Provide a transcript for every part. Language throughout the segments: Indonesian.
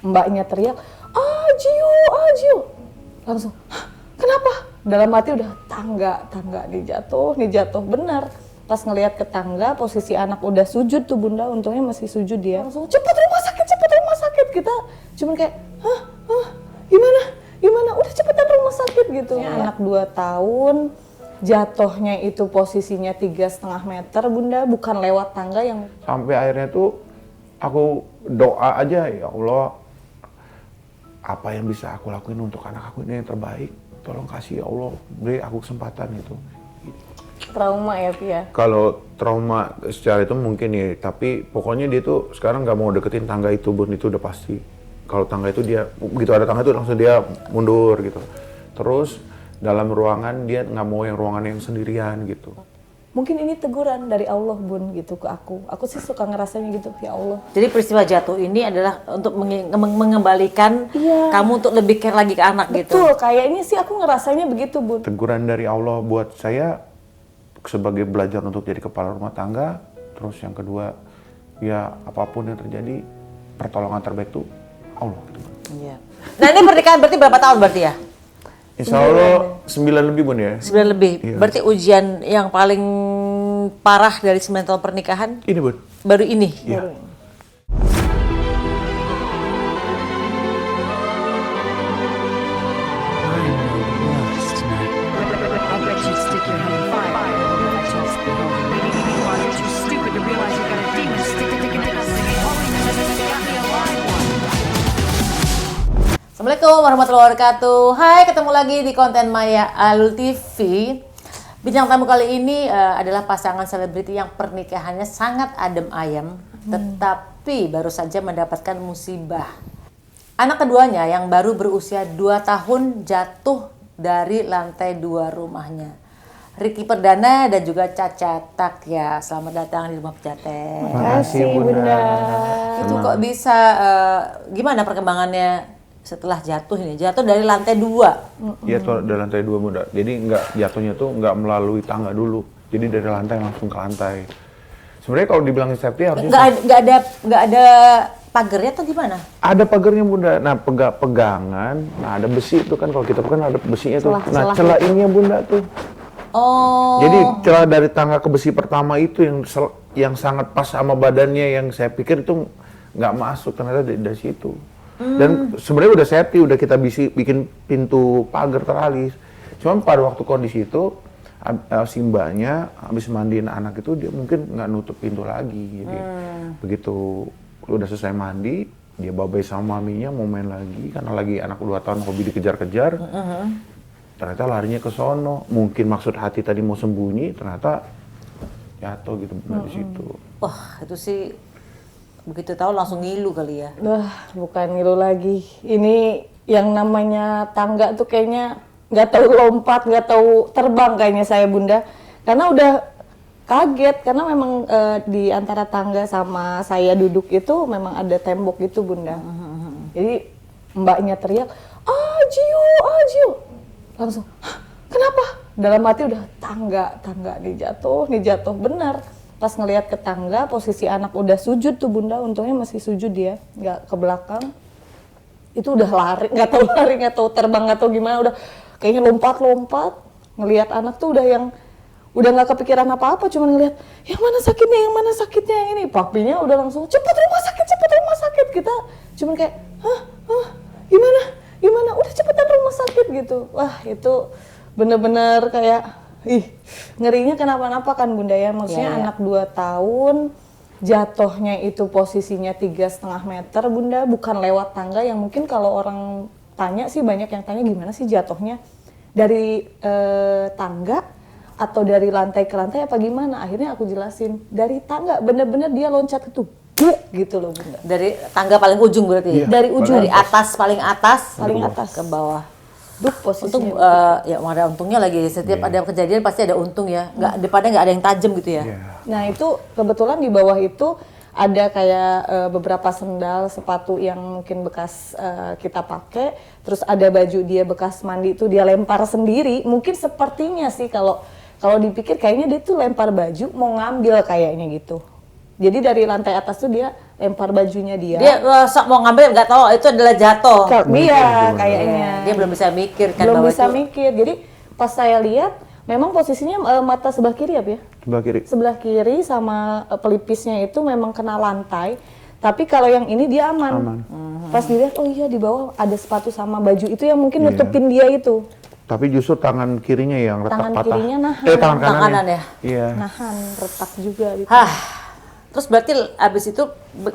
mbaknya teriak, Gio, langsung, hah, kenapa? Dalam hati udah tangga nih jatuh, benar. Pas ngelihat ke tangga, posisi anak udah sujud tuh bunda, untungnya masih sujud dia. Langsung cepet rumah sakit, kita cuman kayak, gimana, udah cepetan rumah sakit gitu. Anak 2 tahun, jatuhnya itu posisinya 3,5 meter bunda, bukan lewat tangga yang... Sampai akhirnya tuh aku doa aja, ya Allah, apa yang bisa aku lakuin untuk anak aku ini yang terbaik, tolong kasih ya Allah, beri aku kesempatan itu. Trauma ya Pia? Kalau trauma secara itu mungkin ya, tapi pokoknya dia tuh sekarang nggak mau deketin tangga itu bun, itu udah pasti. Kalau tangga itu dia, begitu ada tangga itu langsung dia mundur gitu. Terus dalam ruangan dia nggak mau yang ruangan yang sendirian gitu. Mungkin ini teguran dari Allah bun gitu ke aku. Aku sih suka ngerasanya gitu, ya Allah. Jadi peristiwa jatuh ini adalah untuk mengembalikan kamu untuk lebih care lagi ke anak gitu. Betul, kayaknya sih aku ngerasanya begitu bun. Teguran dari Allah buat saya sebagai belajar untuk jadi kepala rumah tangga. Terus yang kedua, ya apapun yang terjadi, pertolongan terbaik tuh Allah. Iya. Nah ini pernikahan berarti berapa tahun berarti ya? Insya Allah 9 lebih bun ya. 9 lebih. Iya. Berarti ujian yang paling parah dari 9 tahun pernikahan Ini bun. baru ini. Iya. Assalamualaikum warahmatullahi wabarakatuh. Hai, ketemu lagi di konten Maya Alul TV. Bintang tamu kali ini adalah pasangan selebriti yang pernikahannya sangat adem ayem, tetapi baru saja mendapatkan musibah. Anak keduanya yang baru berusia 2 tahun jatuh dari lantai 2 rumahnya. Ricky Perdana dan juga Caca Takya. Selamat datang di rumah Pejaten. Terima kasih bunda. Itu kok bisa, gimana perkembangannya setelah jatuh ini? Jatuh dari lantai 2. Iya tuh dari lantai 2 bunda. Jadi nggak jatuhnya tuh nggak melalui tangga dulu. Jadi dari lantai langsung ke lantai. Sebenarnya kalau dibilangin safety harusnya Nggak ada pagarnya atau gimana? ada pagarnya bunda. Nah pegangan, nah ada besi itu kan, kalau kita pegang ada besinya tuh. Nah celah ininya bunda tuh. Oh. Jadi celah dari tangga ke besi pertama itu yang sangat pas sama badannya, yang saya pikir itu nggak masuk, ternyata dari situ. Dan sebenarnya udah safety, udah kita bikin pintu pagar teralis. Cuman pada waktu kondisi itu si mbaknya habis mandiin anak itu, dia mungkin nggak nutup pintu lagi. Jadi begitu udah selesai mandi, dia babai sama maminya mau main lagi karena lagi anak 2 tahun hobi dikejar-kejar. Ternyata larinya ke sono. Mungkin maksud hati tadi mau sembunyi, ternyata jatuh gitu di situ. Wah, itu sih begitu tahu langsung ngilu kali ya. Bukan ngilu lagi. Ini yang namanya tangga tuh kayaknya nggak tahu lompat, nggak tahu terbang kayaknya saya bunda. Karena udah kaget, karena memang di antara tangga sama saya duduk itu memang ada tembok gitu bunda. Jadi mbaknya teriak, Gio. Langsung, hah, kenapa? Dalam hati udah tangga nih jatuh, benar. Pas ngelihat ke tangga, posisi anak udah sujud tuh bunda, untungnya masih sujud dia, nggak ke belakang. Itu udah lari, nggak tahu terbang, nggak tahu gimana, udah kayaknya lompat. Ngelihat anak tuh udah nggak kepikiran apa-apa, cuma ngelihat yang mana sakitnya yang ini. Papinya udah langsung cepet rumah sakit. Kita cuman kayak, gimana? Udah cepetan rumah sakit gitu. Wah itu bener-bener kayak, ngerinya kenapa-napa kan bunda ya. Maksudnya anak 2 tahun, jatuhnya itu posisinya 3,5 meter bunda, bukan lewat tangga yang mungkin kalau orang tanya sih, banyak yang tanya gimana sih jatuhnya, dari tangga atau dari lantai ke lantai apa gimana. Akhirnya aku jelasin, dari tangga, bener-bener dia loncat itu gitu loh bunda. Dari tangga paling ujung berarti? Iya, dari ujung. Dari atas, paling atas ke bawah. Posisinya. Untung, ya ada untungnya lagi. Setiap Iya. ada kejadian pasti ada untung ya. Depannya nggak ada yang tajam gitu ya. Nah itu kebetulan di bawah itu ada kayak beberapa sendal, sepatu yang mungkin bekas kita pakai. Terus ada baju dia bekas mandi itu dia lempar sendiri. Mungkin sepertinya sih kalau dipikir kayaknya dia tuh lempar baju mau ngambil kayaknya gitu. Jadi dari lantai atas tuh dia lempar bajunya dia. Dia sok mau ngambil nggak tahu itu adalah jatuh. Iya kayaknya. Dia belum bisa mikir kan Belum bahwa bisa itu- mikir. Jadi pas saya lihat, memang posisinya mata sebelah kiri ya, Pi? Sebelah kiri. Sebelah kiri sama pelipisnya itu memang kena lantai. Tapi kalau yang ini dia aman. Pas dilihat, oh iya di bawah ada sepatu sama baju itu yang mungkin nutupin dia itu. Tapi justru tangan kirinya yang retak Tangan patah. kirinya nahan. Tangan Tangan kanannya. kanan ya? Iya. Nahan, retak juga gitu. Hah. Terus berarti abis itu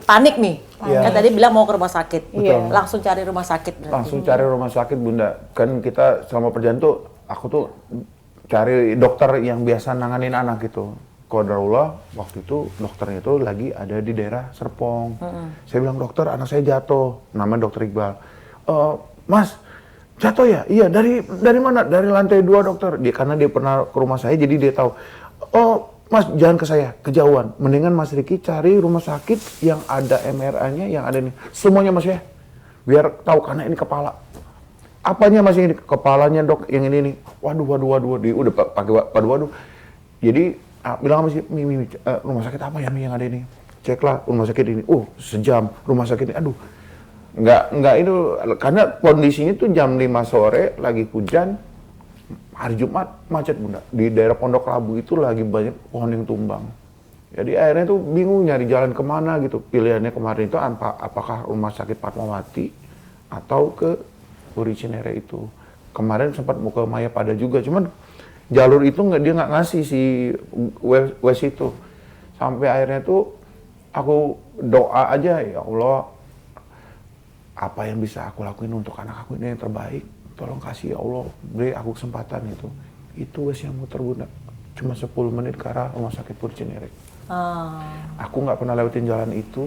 panik nih. Iya. Kan tadi bilang mau ke rumah sakit. Iya. Langsung cari rumah sakit berarti. Langsung cari rumah sakit, Bunda. Kan kita selama perjalanan tuh, aku tuh cari dokter yang biasa nanganin anak gitu. Qadarullah, waktu itu dokternya itu lagi ada di daerah Serpong. Saya bilang, dokter, anak saya jatuh. Namanya dokter Iqbal. Mas, jatuh ya? Iya, dari mana? Dari lantai 2, dokter. Karena dia pernah ke rumah saya, jadi dia tahu. Oh, Mas, jangan ke saya, kejauhan. Mendingan Mas Riki cari rumah sakit yang ada MRA-nya, yang ada ini. Semuanya Mas ya, biar tahu, karena ini kepala. Apanya Mas ini? Kepalanya dok, yang ini nih. Waduh. Dia udah pakai waduh. Jadi, bilang sama si Mimi, rumah sakit apa ya Mi yang ada ini? Ceklah rumah sakit ini. Sejam. Rumah sakit ini, aduh. Nggak itu, karena kondisinya tuh jam 5 sore, lagi hujan. Hari Jumat macet, Bunda. Di daerah Pondok Labu itu lagi banyak pohon yang tumbang. Jadi akhirnya tuh bingung nyari jalan kemana gitu. Pilihannya kemarin itu apakah rumah sakit Fatmawati atau ke Puri Cinere itu. Kemarin sempat mau ke Mayapada juga, cuman jalur itu dia nggak ngasih si Wes itu. Sampai akhirnya tuh aku doa aja, ya Allah, apa yang bisa aku lakuin untuk anak aku ini yang terbaik. Tolong kasih ya Allah, beri aku kesempatan itu. Itu Wes yang muter, Bunda. Cuma 10 menit ke arah rumah sakit Puri Cinere. Aku nggak pernah lewatin jalan itu.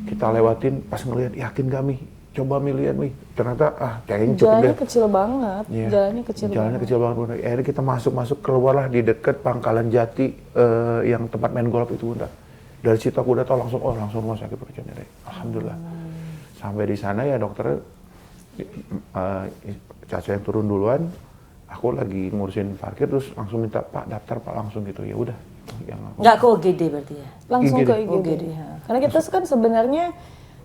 Kita lewatin, pas ngeliat, yakin gak Mi? Coba Mi lihat Mi. Ternyata kayaknya cukup Jalannya deh. kecil banget. Iya. Jalannya kecil banget. Kecil banget, Bunda. Akhirnya kita masuk keluarlah di dekat Pangkalan Jati yang tempat main golf itu, Bunda. Dari situ aku udah tahu langsung rumah sakit Puri Cinere. Alhamdulillah. Sampai di sana ya dokter Caca yang turun duluan, aku lagi ngurusin parkir terus langsung minta Pak daftar Pak langsung gitu. Ya udah. Nggak ke UGD berarti ya? Langsung IGD. ke IGD. IGD. Karena kita kan sebenarnya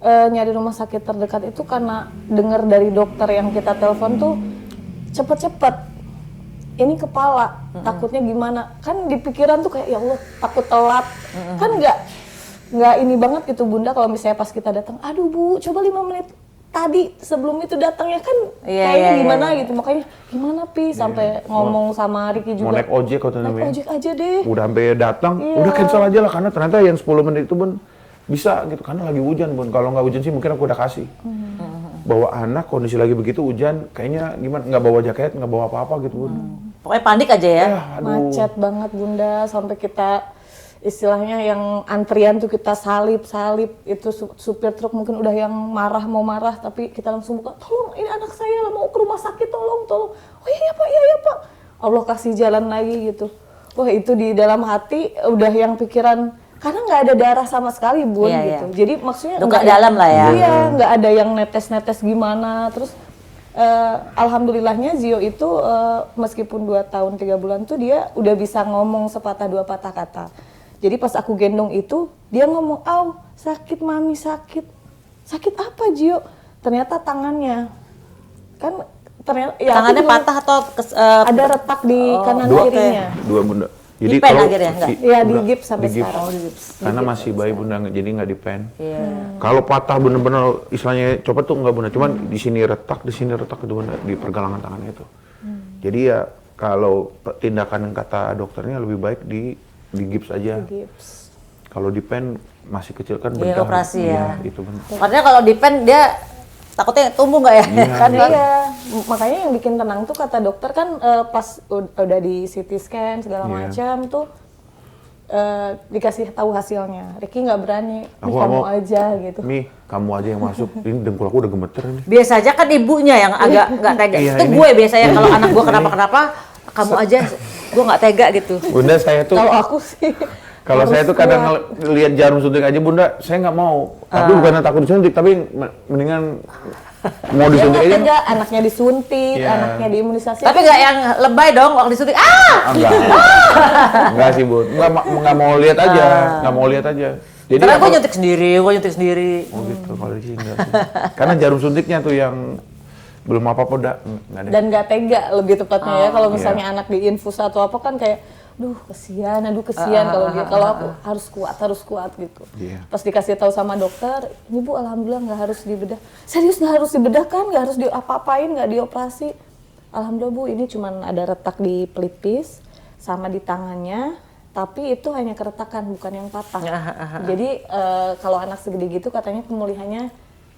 nyari rumah sakit terdekat itu karena dengar dari dokter yang kita telepon tuh cepet-cepet. Ini kepala, takutnya gimana? Kan di pikiran tuh kayak ya Allah takut telat. Kan nggak ini banget gitu Bunda kalau misalnya pas kita datang, aduh Bu, coba 5 menit tadi sebelum itu datangnya kan kayaknya gimana gitu. Makanya gimana Pi sampai ngomong sama Riki juga. Mau naik ojek atau Naik namanya? ojek aja deh. Udah sampai datang, udah cancel aja lah karena ternyata yang 10 menit itu Bun bisa gitu karena lagi hujan Bun. Kalau nggak hujan sih mungkin aku udah kasih. Bawa anak kondisi lagi begitu hujan, kayaknya gimana nggak bawa jaket, nggak bawa apa-apa gitu Bun. Pokoknya panik aja ya? Aduh. Macet banget Bunda sampai kita istilahnya yang antrian tuh kita salip itu supir truk mungkin udah yang mau marah tapi kita langsung buka, tolong ini anak saya mau ke rumah sakit, tolong oh iya Pak Allah kasih jalan lagi gitu. Wah itu di dalam hati udah yang pikiran karena nggak ada darah sama sekali Bun Iya, gitu. iya. Jadi maksudnya Luka dalam lah ya? Iya nggak ada yang netes gimana. Terus alhamdulillahnya Zio itu meskipun 2 tahun 3 bulan tuh dia udah bisa ngomong sepatah 2 patah kata. Jadi pas aku gendong itu, dia ngomong, sakit Mami, sakit. Sakit apa, Gio? Ternyata tangannya. Kan ternyata ya Tangannya aku juga patah atau ada retak di kanan kirinya. Dua Bunda. Di pen akhirnya, enggak? Iya, di gips sampai di gips. sekarang. Karena masih bayi Bunda, jadi nggak di pen. Iya. Kalau patah bener-bener istilahnya copot tuh nggak Bunda, cuman di sini retak itu Bunda, di pergelangan tangannya itu. Jadi ya kalau tindakan yang kata dokternya lebih baik di gips aja. Gips. Kalau di pen masih kecil kan Iya, bedah. operasi ya. Iya, itu benar. Artinya kalau di pen dia takutnya tumbuh nggak ya? Kan iya, makanya yang bikin tenang tuh kata dokter kan pas udah di CT scan segala macam tuh dikasih tahu hasilnya. Riki nggak berani, Aku kamu mau- aja gitu. Mi, kamu aja yang masuk. Ini dengkul aku udah gemeter ini. Biasa aja kan ibunya yang agak nggak tega. Iya, Itu ini. gue biasanya kalau anak gue kenapa kamu aja, gue nggak tega gitu. Bunda saya tuh Kalau aku sih Kalau saya tuh kadang lihat jarum suntik aja Bunda, saya nggak mau. Tapi bukan takut disuntik, tapi mendingan mau Dia disuntik nggak aja. tega, anaknya disuntik, Iya. anaknya diimunisasi. Tapi nggak yang lebay dong waktu disuntik. Enggak sih Bun, nggak mau lihat aja, nggak mau lihat aja. Jadi Karena gue apa- nyuntik sendiri. Oh gitu, kalau di sini enggak sih. Karena jarum suntiknya tuh yang belum apa-apa udah nggak ada. Dan nggak tega lebih tepatnya ya. Kalau misalnya Iya. anak diinfus atau apa kan kayak, aduh kesian kalau dia. Kalau aku harus kuat gitu. Iya. Pas dikasih tahu sama dokter, ini Bu alhamdulillah nggak harus dibedah. Serius nggak harus dibedah kan? Nggak harus diapa-apain, nggak dioperasi. Alhamdulillah Bu, ini cuman ada retak di pelipis sama di tangannya. Tapi itu hanya keretakan, bukan yang patah. Jadi kalau anak segede gitu katanya pemulihannya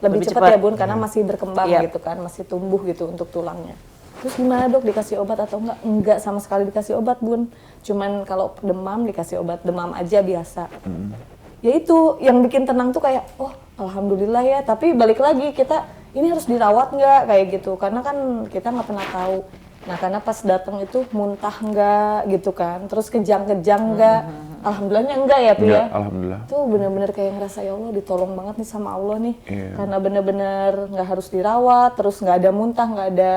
lebih cepat ya Bun, karena masih berkembang Iya. gitu kan, masih tumbuh gitu untuk tulangnya. Terus gimana Dok, dikasih obat atau enggak? Enggak sama sekali dikasih obat Bun. Cuman kalau demam dikasih obat demam aja biasa. Ya itu yang bikin tenang tuh kayak, oh alhamdulillah ya. Tapi balik lagi kita ini harus dirawat nggak kayak gitu, karena kan kita nggak pernah tahu. Nah karena pas datang itu muntah nggak gitu kan, terus kejang-kejang nggak. Alhamdulillahnya enggak ya Pi Enggak, ya. alhamdulillah. Tuh bener-bener kayak ngerasa ya Allah ditolong banget nih sama Allah nih. Iya. Karena bener-bener nggak harus dirawat, terus nggak ada muntah, nggak ada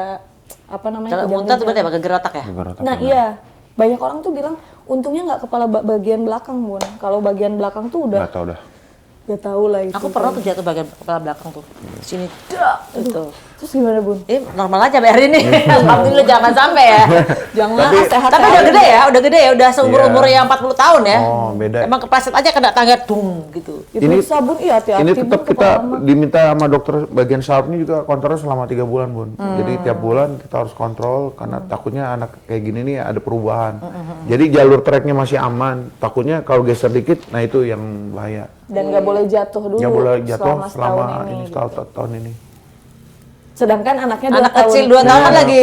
apa namanya Kalau muntah tuh berarti apa? Geger otak ya? Nah iya, banyak orang tuh bilang untungnya nggak kepala bagian belakang Bun. Kalau bagian belakang tuh udah Nggak tahu dah. gak tahu lah itu. Aku pernah tuh jatuh bagian kepala belakang tuh. Sini, dak, gitu. Terus gimana Bun? Ini normal aja bayar ini. Alhamdulillah jangan sampai ya. Jangan sehat. Tapi udah gede ya, udah seumur-umur yang 40 tahun ya. Oh, beda. Emang kepleset aja kena tangga dung gitu. Itu Ini- sabun iya hati-hati Ini Bun, tetap kita kepala mah. diminta sama dokter bagian saraf ini juga kontrolnya selama 3 bulan Bun. Jadi tiap bulan kita harus kontrol karena takutnya anak kayak gini nih ada perubahan. Jadi jalur treknya masih aman. Takutnya kalau geser dikit, nah itu yang bahaya. Dan nggak boleh jatuh dulu. Nggak boleh jatuh selama setahun ini gitu. tahun ini. Sedangkan anaknya 2 Anak tahun. kecil 2 tahun kan Iya. lagi.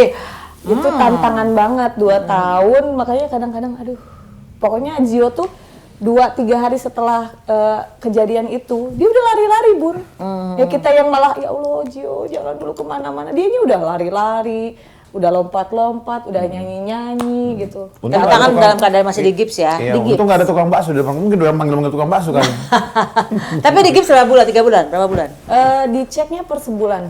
Itu tantangan banget 2 tahun, makanya kadang-kadang aduh. Pokoknya Zio tuh 2-3 hari setelah kejadian itu, dia udah lari-lari Bun. Ya kita yang malah, ya Allah Zio jangan dulu kemana-mana. Dianya udah lari-lari, udah lompat-lompat, udah nyanyi-nyanyi gitu. Untung Yang nggak ada tangan tukang- dalam keadaan masih di gips ya. Iya, Di gips. untung nggak ada tukang bakso. Mungkin udah manggil tukang bakso kan. Tapi di gips berapa bulan? 3 bulan? Berapa bulan? Diceknya per sebulan.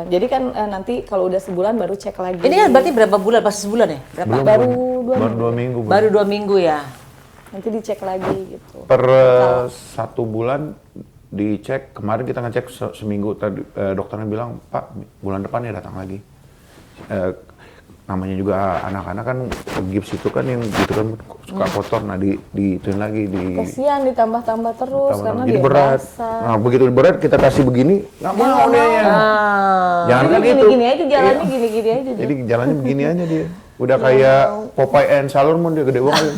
Jadi kan nanti kalau udah sebulan baru cek lagi. Ini kan berarti berapa bulan? Pas sebulan ya? Berapa? Belum, baru Bun. 2 Baru 2 minggu. Bun. Baru 2 minggu ya. nanti dicek lagi gitu. Per 1 bulan dicek. Kemarin kita ngecek seminggu. Tadi dokternya bilang, Pak bulan depan ya datang lagi. Namanya juga anak-anak kan gips itu kan yang gitu kan suka kotor, nah dituin lagi Kasihan ditambah-tambah terus karena jadi dia berat. basah. Nah begitu berat kita kasih begini nggak mau dia. Jangan kan Jadi itu. gini-gini aja jalannya gini-gini aja dia. Jadi jalannya begini aja dia. Udah kayak Popeye and Salmon dia gede banget.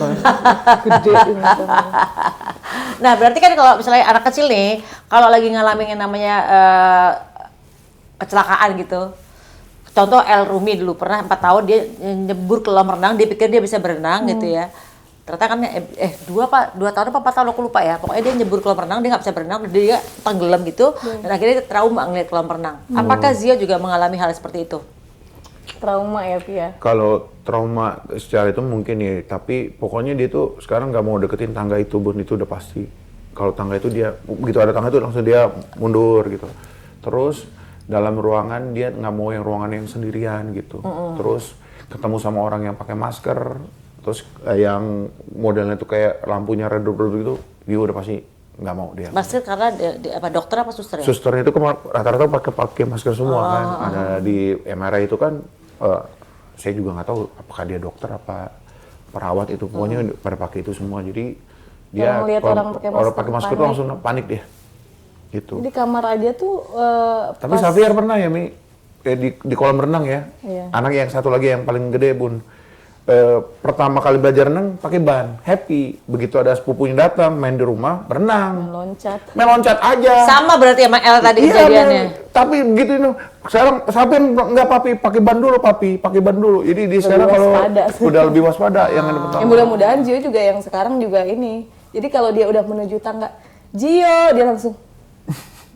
Gede ini teman. Nah, berarti kan kalau misalnya anak kecil nih, kalau lagi ngalamin yang namanya kecelakaan gitu. Contoh El Rumi dulu pernah 4 tahun dia nyebur ke kolam renang, dia pikir dia bisa berenang gitu ya. Ternyata kan 2 tahun apa 4 tahun aku lupa ya. Pokoknya dia nyebur ke kolam renang, dia nggak bisa berenang, dia tenggelam gitu dan akhirnya dia trauma ngeliat kolam renang. Apakah Zia juga mengalami hal seperti itu? Trauma ya Pia. Kalau trauma secara itu mungkin ya, tapi pokoknya dia tuh sekarang nggak mau deketin tangga itu Bun, itu udah pasti. Kalau tangga itu dia, begitu ada tangga itu langsung dia mundur gitu. Terus dalam ruangan dia nggak mau yang ruangan yang sendirian gitu. Terus ketemu sama orang yang pakai masker, terus yang modelnya tuh kayak lampunya redup-redup gitu, dia udah pasti nggak mau dia. Masker karena apa dokter apa suster ya? Susternya itu rata-rata pakai masker semua kan. Ada di MRI itu kan, saya juga nggak tahu apakah dia dokter apa perawat itu. Pokoknya pada pakai itu semua. Jadi dia Kalau ngeliat orang pakai masker tuh panik. langsung panik dia. Gitu. Di kamar aja tuh Tapi Xavier pernah ya Mi, di kolam renang ya. Iya. Anak yang satu lagi yang paling gede Bun. Pertama kali belajar renang pakai ban, happy. Begitu ada sepupunya datang main di rumah, berenang. loncat. Main loncat aja. Sama berarti sama El tadi kejadiannya. Tapi begitu itu sekarang Xavier nggak pakai ban dulu pakai ban dulu. Jadi di sekarang kalau waspada. udah lebih waspada yang ada pertama. Ya mudah-mudahan Gio juga yang sekarang juga ini. Jadi kalau dia udah menuju tangga, Gio dia langsung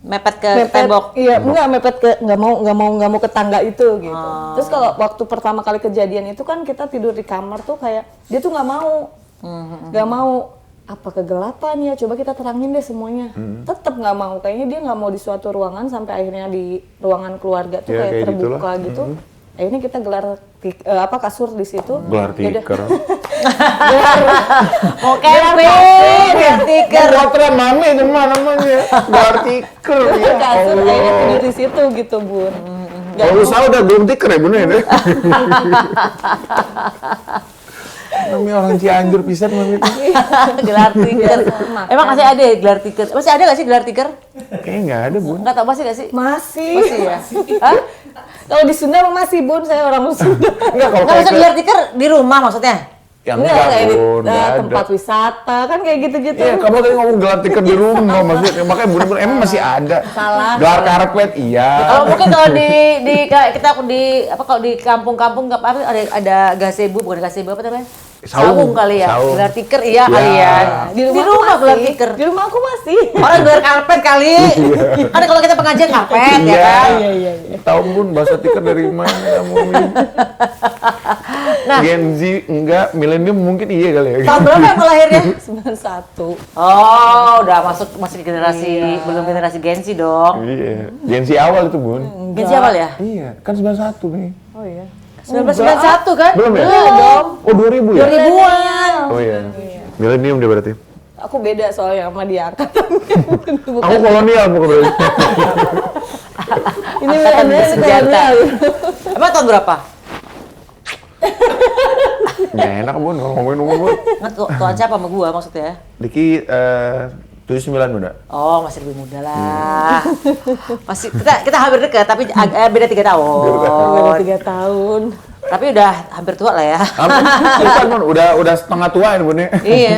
Mepet ke mepet, tembok. iya enggak mepet ke nggak mau ke tangga itu gitu. Terus kalau waktu pertama kali kejadian itu kan kita tidur di kamar tuh kayak dia tuh nggak mau apa kegelapan ya, coba kita terangin deh semuanya. Tetap nggak mau, kayaknya dia nggak mau di suatu ruangan, sampai akhirnya di ruangan keluarga tuh Ya, kayak kayak terbuka gitulah. gitu. Akhirnya kita gelar kasur di situ. Gelar tiker. Mau camping, gelar tiker. Matra mami itu mah namanya. Gelar tiker ya Kasur akhirnya Allah. tidur di situ gitu Bun. Kalau usaha udah belum tiker ya Bun ya? Namanya orang Cianjur pisan mami itu. Gelar tiker. Emang masih ada ya gelar tiker? Masih ada nggak sih gelar tiker? Kayaknya nggak ada Bun. Nggak tahu masih nggak sih? Masih. Masih ya? Hah? Kalau di Sunda mah masih Bun, saya orang Sunda. Enggak kalau Nggak maksud kayak gelar tiker di rumah maksudnya? yang Enggak, enggak kayak di Bun, nggak ada. tempat wisata kan kayak gitu-gitu. Iya, kamu tadi ngomong gelar tiker di rumah maksudnya. Makanya Bun emang masih ada. Salah. Gelar karpet iya. Kalau mungkin kalau di kayak kita di apa kalau di kampung-kampung nggak apa ada gazebo, bukan gazebo apa namanya? Saung. Kali ya. Saung. Gelar tiker iya Ya. kali ya. Di Di rumah, rumah aku gelar masih. tiker. Di rumah aku masih. Orang gelar karpet kali. Kan kalau kita pengajian karpet ya kan. Iya. Tahu Bun bahasa tiker dari mana kamu? Nah. Gen Z enggak, milenium mungkin iya kali ya. Tahun berapa emang lahirnya? 91. Oh, udah masuk generasi belum generasi Gen Z dong. Iya, Gen Z awal itu Bun. Gen Z awal ya? Iya, kan 91 nih. Oh iya. 1991 kan? Belum ya? Belum. Oh 2000 ya? 2000-an. Oh iya. Milenium dia berarti. Aku beda soalnya sama dia angkatannya. Bukan. Aku kolonial bukan berarti. Ini Angkatan milenial, bersenjata. milenial. Emang tahun berapa? Nggak enak Bun kalau ngomongin umur Bun. Nggak, tuan siapa sama gua maksudnya? Diki 79 Bunda. Oh, masih lebih muda lah. Masih kita hampir dekat tapi beda 3 tahun. Beda 3 tahun. Tapi udah hampir tua lah ya. Bukan Bun, udah setengah tua ini Bun ya. Iya.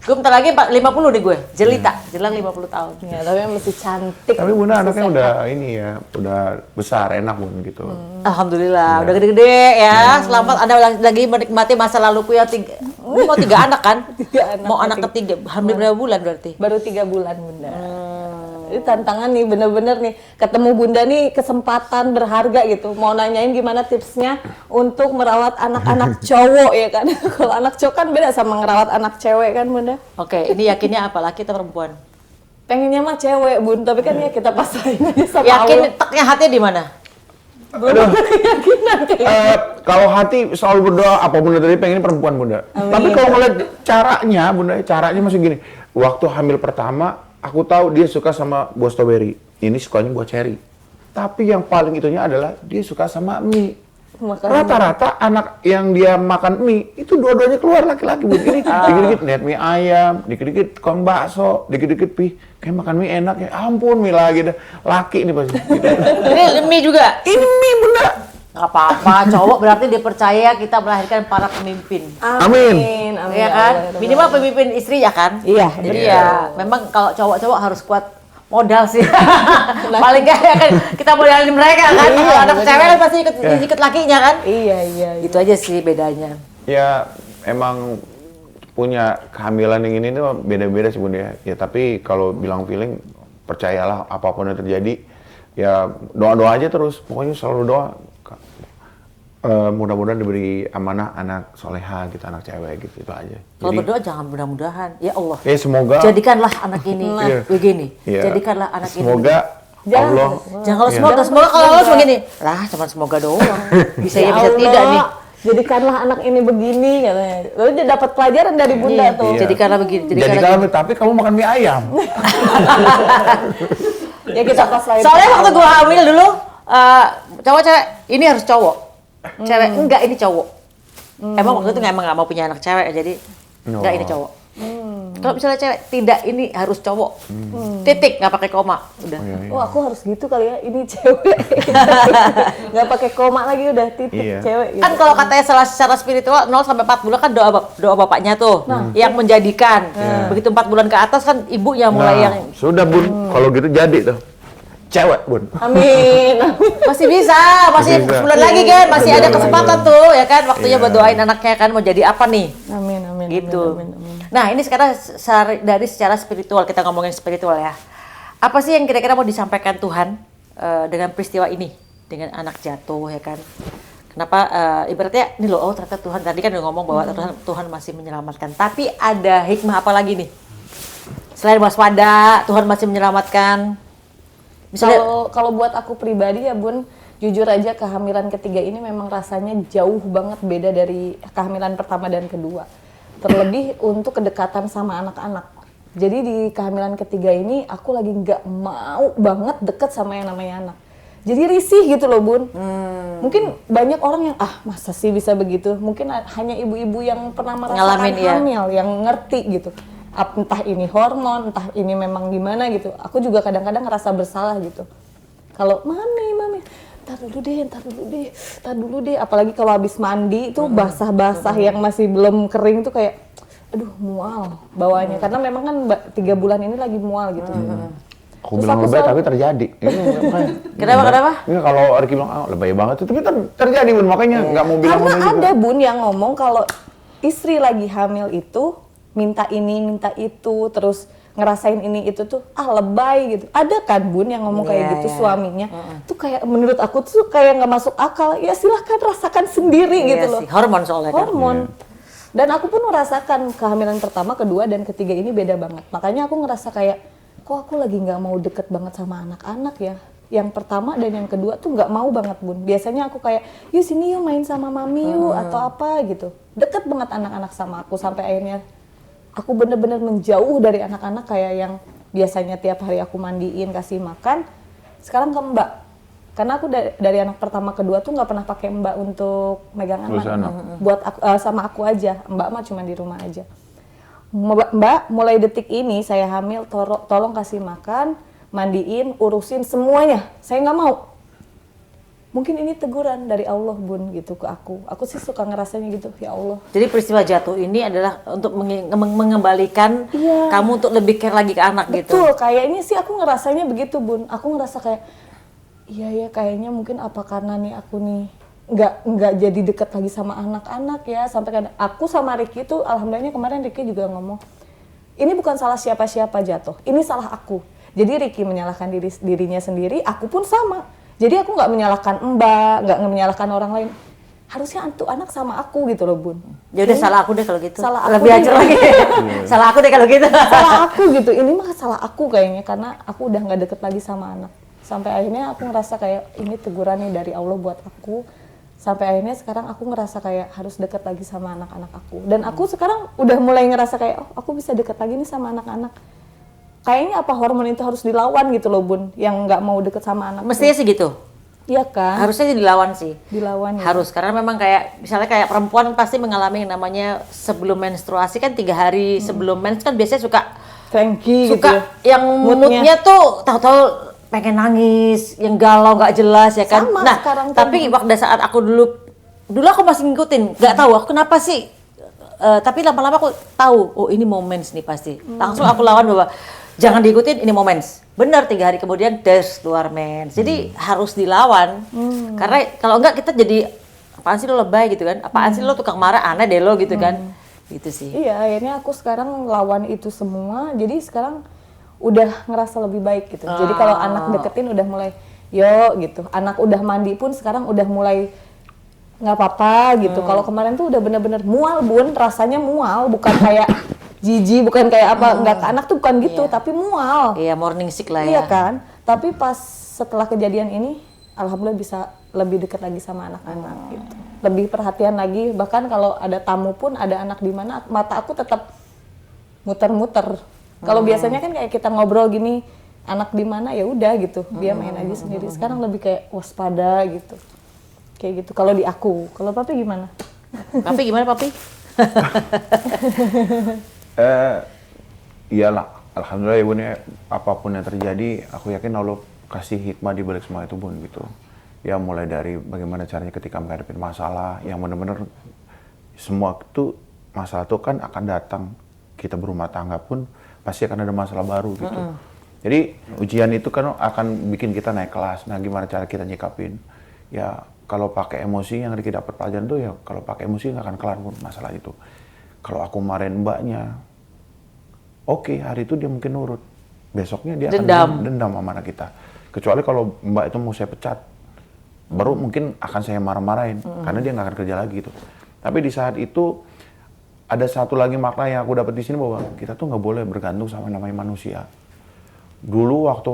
Gue bentar lagi 50 nih gue. Jelita, jelang 50 tahun. Ya, tapi masih cantik. Tapi Bunda masih anaknya sehat. udah ini ya, udah besar, enak Bun gitu. Alhamdulillah, udah gede-gede ya. Selamat Anda lagi menikmati masa laluku yang mau 3 anak kan? 3 anak. Mau anak ketiga, hamil berapa bulan berarti? Baru 3 bulan Bunda. Ini tantangan nih, bener-bener nih. Ketemu Bunda nih kesempatan berharga gitu. Mau nanyain gimana tipsnya untuk merawat anak-anak cowok ya kan. Kalau anak cowok kan beda sama ngerawat anak cewek kan Bunda. Oke, ini yakinnya apa, laki atau perempuan? Pengennya mah cewek Bun, tapi kan ya kita pasain aja sama Yakin Allah. teknya hatinya di mana? Aduh. Kalau hati selalu berdoa apapun yang tadi pengen perempuan Bunda. Tapi kalau ngeliat caranya Bunda, caranya masih gini. Waktu hamil pertama aku tahu dia suka sama buah strawberry. Ini sukanya buah cherry. Tapi yang paling itunya adalah dia suka sama mie. Makan Rata-rata anak yang dia makan mie itu dua-duanya keluar laki-laki Bun. Ini dikit-dikit lihat mie ayam, dikit-dikit kong bakso, dikit-dikit kayak makan mie enak ya. Ampun mie lagi dah. Laki ini pasti. Gitu. Ini mie juga? Ini mie Bunda. Gak apa-apa, cowok berarti dipercaya kita melahirkan para pemimpin. Amin. Amin. Iya kan? Minimal pemimpin istri ya kan? Iya, Iya. Memang kalau cowok-cowok harus kuat modal sih. Paling gak ya kan kita modalin mereka kan. Iya, Kalau anak bener. cewek kan pasti ikut lakinya kan? Iya. Itu aja sih bedanya. Ya emang punya kehamilan yang ini tuh beda-beda sih Bun ya. Ya tapi kalau bilang feeling percayalah apapun yang terjadi ya doa-doa aja terus. Pokoknya selalu doa. Mudah-mudahan diberi amanah anak soleha gitu, anak cewek gitu, itu aja. Kalau berdoa jangan mudah-mudahan. Ya Allah. Semoga Jadikanlah anak ini Iya. begini. Iya. Jadikanlah anak ini. semoga Jangan. Allah Jangan kalau Iya. semoga kalau Allah begini. Lah, cuma semoga doang. Bisa ya, bisa Allah, tidak nih. Jadikanlah anak ini begini katanya. Lalu dia dapat pelajaran dari Bunda Iya. tuh. Iya. Jadikanlah begini, jadi jadikanlah kalau tapi kamu makan mie ayam. Ya kita pas lahir. Soalnya waktu gua hamil dulu, cowok cewek ini harus cowok, cewek enggak ini cowok. Emang waktu itu emang nggak mau punya anak cewek, jadi enggak ini cowok. Kalau misalnya cewek tidak ini harus cowok, titik nggak pakai koma, udah. Oh aku harus gitu kali ya, ini cewek. Nggak pakai koma lagi udah titik Iya. cewek. Gitu. Kan kalau katanya secara spiritual 0 sampai 4 bulan kan doa bapaknya tuh yang menjadikan. Begitu 4 bulan ke atas kan ibunya mulai yang Sudah Bun, kalau gitu jadi tuh. Cewek Bun. Amin. masih bisa, masih Bisa. sebulan lagi kan, masih ada Sebulan kesempatan lagi. tuh ya kan, waktunya Iya. buat doain anaknya kan mau jadi apa nih. Amin. Amin. Gitu. Amin, amin. Nah ini sekarang dari secara spiritual, kita ngomongin spiritual ya. Apa sih yang kira-kira mau disampaikan Tuhan dengan peristiwa ini, dengan anak jatuh ya kan? Kenapa ibaratnya ini loh, oh ternyata Tuhan tadi kan udah ngomong bahwa Tuhan masih menyelamatkan. Tapi ada hikmah apa lagi nih? Selain waspada, Tuhan masih menyelamatkan. Misalnya, Kalau buat aku pribadi ya Bun, jujur aja kehamilan ketiga ini memang rasanya jauh banget beda dari kehamilan pertama dan kedua. Terlebih untuk kedekatan sama anak-anak. Jadi di kehamilan ketiga ini aku lagi nggak mau banget deket sama yang namanya anak. Jadi risih gitu loh Bun. Mungkin banyak orang yang masa sih bisa begitu. Mungkin hanya ibu-ibu yang pernah merasakan Ngalamin, ya. hamil yang ngerti gitu. Entah ini hormon, entah ini memang gimana gitu. Aku juga kadang-kadang ngerasa bersalah gitu. Kalau mami, tar dulu deh. Apalagi kalau habis mandi itu basah-basah yang masih belum kering tuh kayak, aduh mual bawahnya. Karena memang kan 3 bulan ini lagi mual gitu. Aku bilang lebay tapi terjadi. Kenapa? Ini kalau Ricky bilang lebay banget tapi terjadi Bun, makanya nggak mau bilang Karena lebay juga. ada Bun yang ngomong kalau istri lagi hamil itu minta ini, minta itu, terus ngerasain ini itu tuh lebay gitu. Ada kan Bun yang ngomong kayak gitu suaminya. Tuh kayak menurut aku tuh kayak nggak masuk akal. Ya silahkan rasakan sendiri gitu loh. sih. Hormon soalnya kan. Hormon. Dan aku pun merasakan kehamilan pertama, kedua, dan ketiga ini beda banget. Makanya aku ngerasa kayak, kok aku lagi nggak mau deket banget sama anak-anak ya. Yang pertama dan yang kedua tuh nggak mau banget Bun. Biasanya aku kayak, yuk sini yuk main sama mami yuk atau apa gitu. Deket banget anak-anak sama aku sampai akhirnya aku bener-bener menjauh dari anak-anak kayak yang biasanya tiap hari aku mandiin, kasih makan. Sekarang ke Mbak. Karena aku dari anak pertama kedua tuh nggak pernah pakai Mbak untuk megang anak. Buat aku, sama aku aja. Mbak mah cuma di rumah aja. Mbak, mulai detik ini saya hamil, tolong kasih makan, mandiin, urusin semuanya. Saya nggak mau. Mungkin ini teguran dari Allah Bun gitu ke aku. Aku sih suka ngerasanya gitu, ya Allah. Jadi peristiwa jatuh ini adalah untuk mengembalikan kamu untuk lebih care lagi ke anak gitu. Betul, kayaknya sih aku ngerasanya begitu Bun. Aku ngerasa kayak, iya ya kayaknya mungkin apa karena nih aku nih nggak jadi deket lagi sama anak-anak ya. Sampai kan aku sama Ricky tuh, alhamdulillahnya kemarin Ricky juga ngomong, ini bukan salah siapa-siapa jatuh, ini salah aku. Jadi Ricky menyalahkan dirinya sendiri, aku pun sama. Jadi aku nggak menyalahkan Mbak, nggak menyalahkan orang lain. Harusnya tuh anak sama aku gitu loh Bun. Ya udah salah aku deh kalau gitu. Salah aku lebih deh. hancur lagi. Salah aku deh kalau gitu. Salah aku gitu. Ini mah salah aku kayaknya karena aku udah nggak deket lagi sama anak. Sampai akhirnya aku ngerasa kayak ini teguran nih dari Allah buat aku. Sampai akhirnya sekarang aku ngerasa kayak harus deket lagi sama anak-anak aku. Dan aku sekarang udah mulai ngerasa kayak aku bisa deket lagi nih sama anak-anak. Kayaknya apa hormon itu harus dilawan gitu loh Bun, yang nggak mau deket sama anak. Mestinya sih gitu. Iya kan? Harusnya dilawan sih. Dilawan ya. Harus, karena memang kayak misalnya kayak perempuan pasti mengalami yang namanya sebelum menstruasi kan 3 hari sebelum mens kan biasanya suka cranky gitu ya. yang moodnya tuh tahu-tahu pengen nangis, yang galau nggak jelas ya kan. Sama Nah, sekarang tapi pada saat aku dulu aku masih ngikutin, nggak tahu aku kenapa sih. Tapi lama-lama aku tahu, oh ini mau mens nih pasti. Langsung aku lawan bahwa jangan diikutin, ini mau mens. Benar, 3 hari kemudian keluar mens. Jadi harus dilawan. Karena kalau enggak kita jadi apaan sih lo lebay gitu kan? Apaan sih lo tukang marah, aneh deh lo gitu kan? Gitu sih. Iya, akhirnya aku sekarang lawan itu semua. Jadi sekarang udah ngerasa lebih baik gitu. Jadi kalau anak deketin udah mulai yo gitu. Anak udah mandi pun sekarang udah mulai nggak apa-apa gitu. Kalau kemarin tuh udah bener-bener mual Bun, rasanya mual, bukan kayak jijik, bukan kayak apa, nggak ke anak tuh bukan gitu, tapi mual. Iya, morning sick lah ya. Iya kan? Tapi pas setelah kejadian ini, alhamdulillah bisa lebih dekat lagi sama anak-anak gitu. Lebih perhatian lagi, bahkan kalau ada tamu pun ada anak di mana, mata aku tetap muter-muter. Kalau biasanya kan kayak kita ngobrol gini, anak di mana ya udah gitu, dia main aja sendiri. Sekarang lebih kayak waspada gitu. Kayak gitu kalau di aku. Kalau Papi gimana? Papi gimana Papi? Iyalah, alhamdulillah ya Bun ya, apapun yang terjadi, aku yakin Allah kasih hikmah di balik semua itu Bun gitu. Ya mulai dari bagaimana caranya ketika menghadapi masalah, yang benar-benar semua itu masalah itu kan akan datang. Kita berumah tangga pun pasti akan ada masalah baru gitu. Jadi ujian itu kan akan bikin kita naik kelas. Nah gimana cara kita nyikapin? Ya kalau pakai emosi yang Ricky dapat pelajaran tuh ya kalau pakai emosi nggak akan kelar Bun masalah itu. Kalau aku marahin mbaknya, oke, hari itu dia mungkin nurut. Besoknya dia akan dendam sama anak kita. Kecuali kalau mbak itu mau saya pecat. baru mungkin akan saya marah-marahin karena dia nggak akan kerja lagi gitu. Tapi di saat itu ada satu lagi makna yang aku dapat di sini bahwa kita tuh nggak boleh bergantung sama namanya manusia. Dulu waktu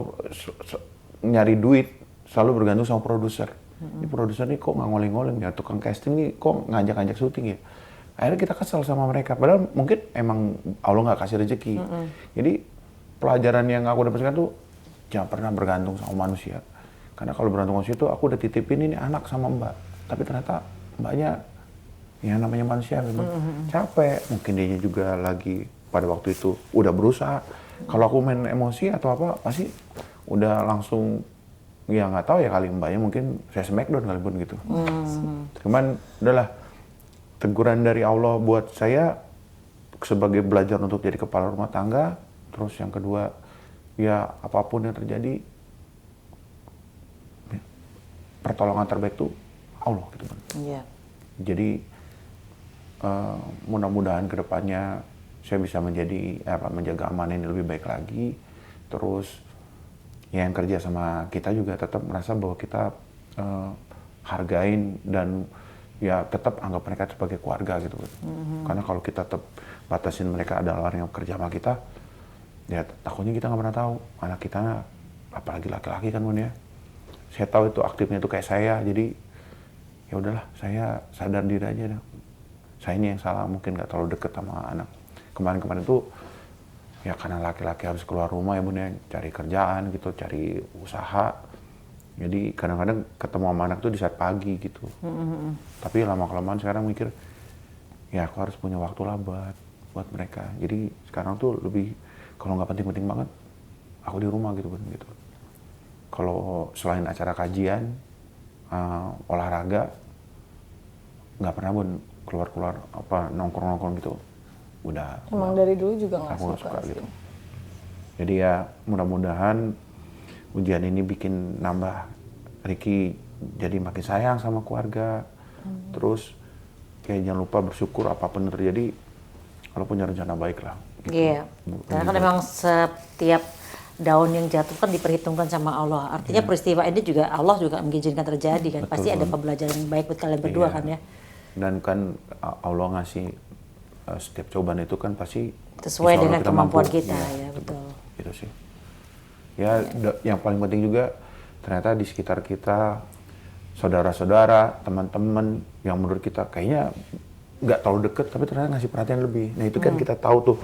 nyari duit selalu bergantung sama produser. Ini produser nih kok nggak ngoleng-ngoleng ya, tukang casting nih kok ngajak-ngajak syuting ya. Akhirnya kita kesel sama mereka. Padahal mungkin emang Allah nggak kasih rezeki. Jadi pelajaran yang aku dapatkan tuh jangan pernah bergantung sama manusia. Karena kalau bergantung sama manusia itu aku udah titipin ini anak sama mbak. Tapi ternyata mbaknya ya namanya manusia memang capek. Mungkin dia juga lagi pada waktu itu udah berusaha. Kalau aku main emosi atau apa pasti udah langsung ya nggak tahu ya kali mbaknya mungkin saya smackdown kali pun gitu. Cuman udahlah. Teguran dari Allah buat saya sebagai belajar untuk jadi kepala rumah tangga. Terus yang kedua, ya apapun yang terjadi, pertolongan terbaik itu Allah gitu kan. Iya. Jadi mudah-mudahan kedepannya saya bisa menjaga amanah ini lebih baik lagi. Terus ya yang kerja sama kita juga tetap merasa bahwa kita hargain dan ya tetap anggap mereka sebagai keluarga gitu. Karena kalau kita tetap batasin mereka adalah orang yang kerja sama kita, ya takutnya kita nggak pernah tahu anak kita, apalagi laki-laki kan Bun ya. Saya tahu itu aktifnya itu kayak saya, jadi ya udahlah saya sadar diri aja dah. Saya ini yang salah, mungkin nggak terlalu deket sama anak. Kemarin-kemarin tuh ya karena laki-laki harus keluar rumah ya Bun ya, cari kerjaan gitu, cari usaha. Jadi kadang-kadang ketemu sama anak tuh di saat pagi gitu. Tapi lama-kelamaan sekarang mikir, ya aku harus punya waktu lah buat mereka. Jadi sekarang tuh lebih, kalau nggak penting-penting banget, aku di rumah gitu Bun. Gitu. Kalau selain acara kajian, olahraga, nggak pernah Bun keluar-keluar apa nongkrong-nongkrong gitu. Udah. Emang dari dulu juga nggak suka gitu. Jadi ya mudah-mudahan ujian ini bikin nambah Ricky jadi makin sayang sama keluarga. Terus kayak jangan lupa bersyukur apapun yang terjadi, kalau punya rencana baik lah. Gitu. Iya. Karena kan memang setiap daun yang jatuh kan diperhitungkan sama Allah. Artinya peristiwa ini juga Allah juga mengizinkan terjadi kan. Betul, Pasti ada pembelajaran yang baik buat kalian berdua kan ya. Dan kan Allah ngasih setiap cobaan itu kan pasti sesuai dengan kemampuan kita ya betul. Gitu sih. Ya, yang paling penting juga ternyata di sekitar kita saudara-saudara, teman-teman yang menurut kita kayaknya nggak terlalu deket tapi ternyata ngasih perhatian lebih. Nah itu kan kita tahu tuh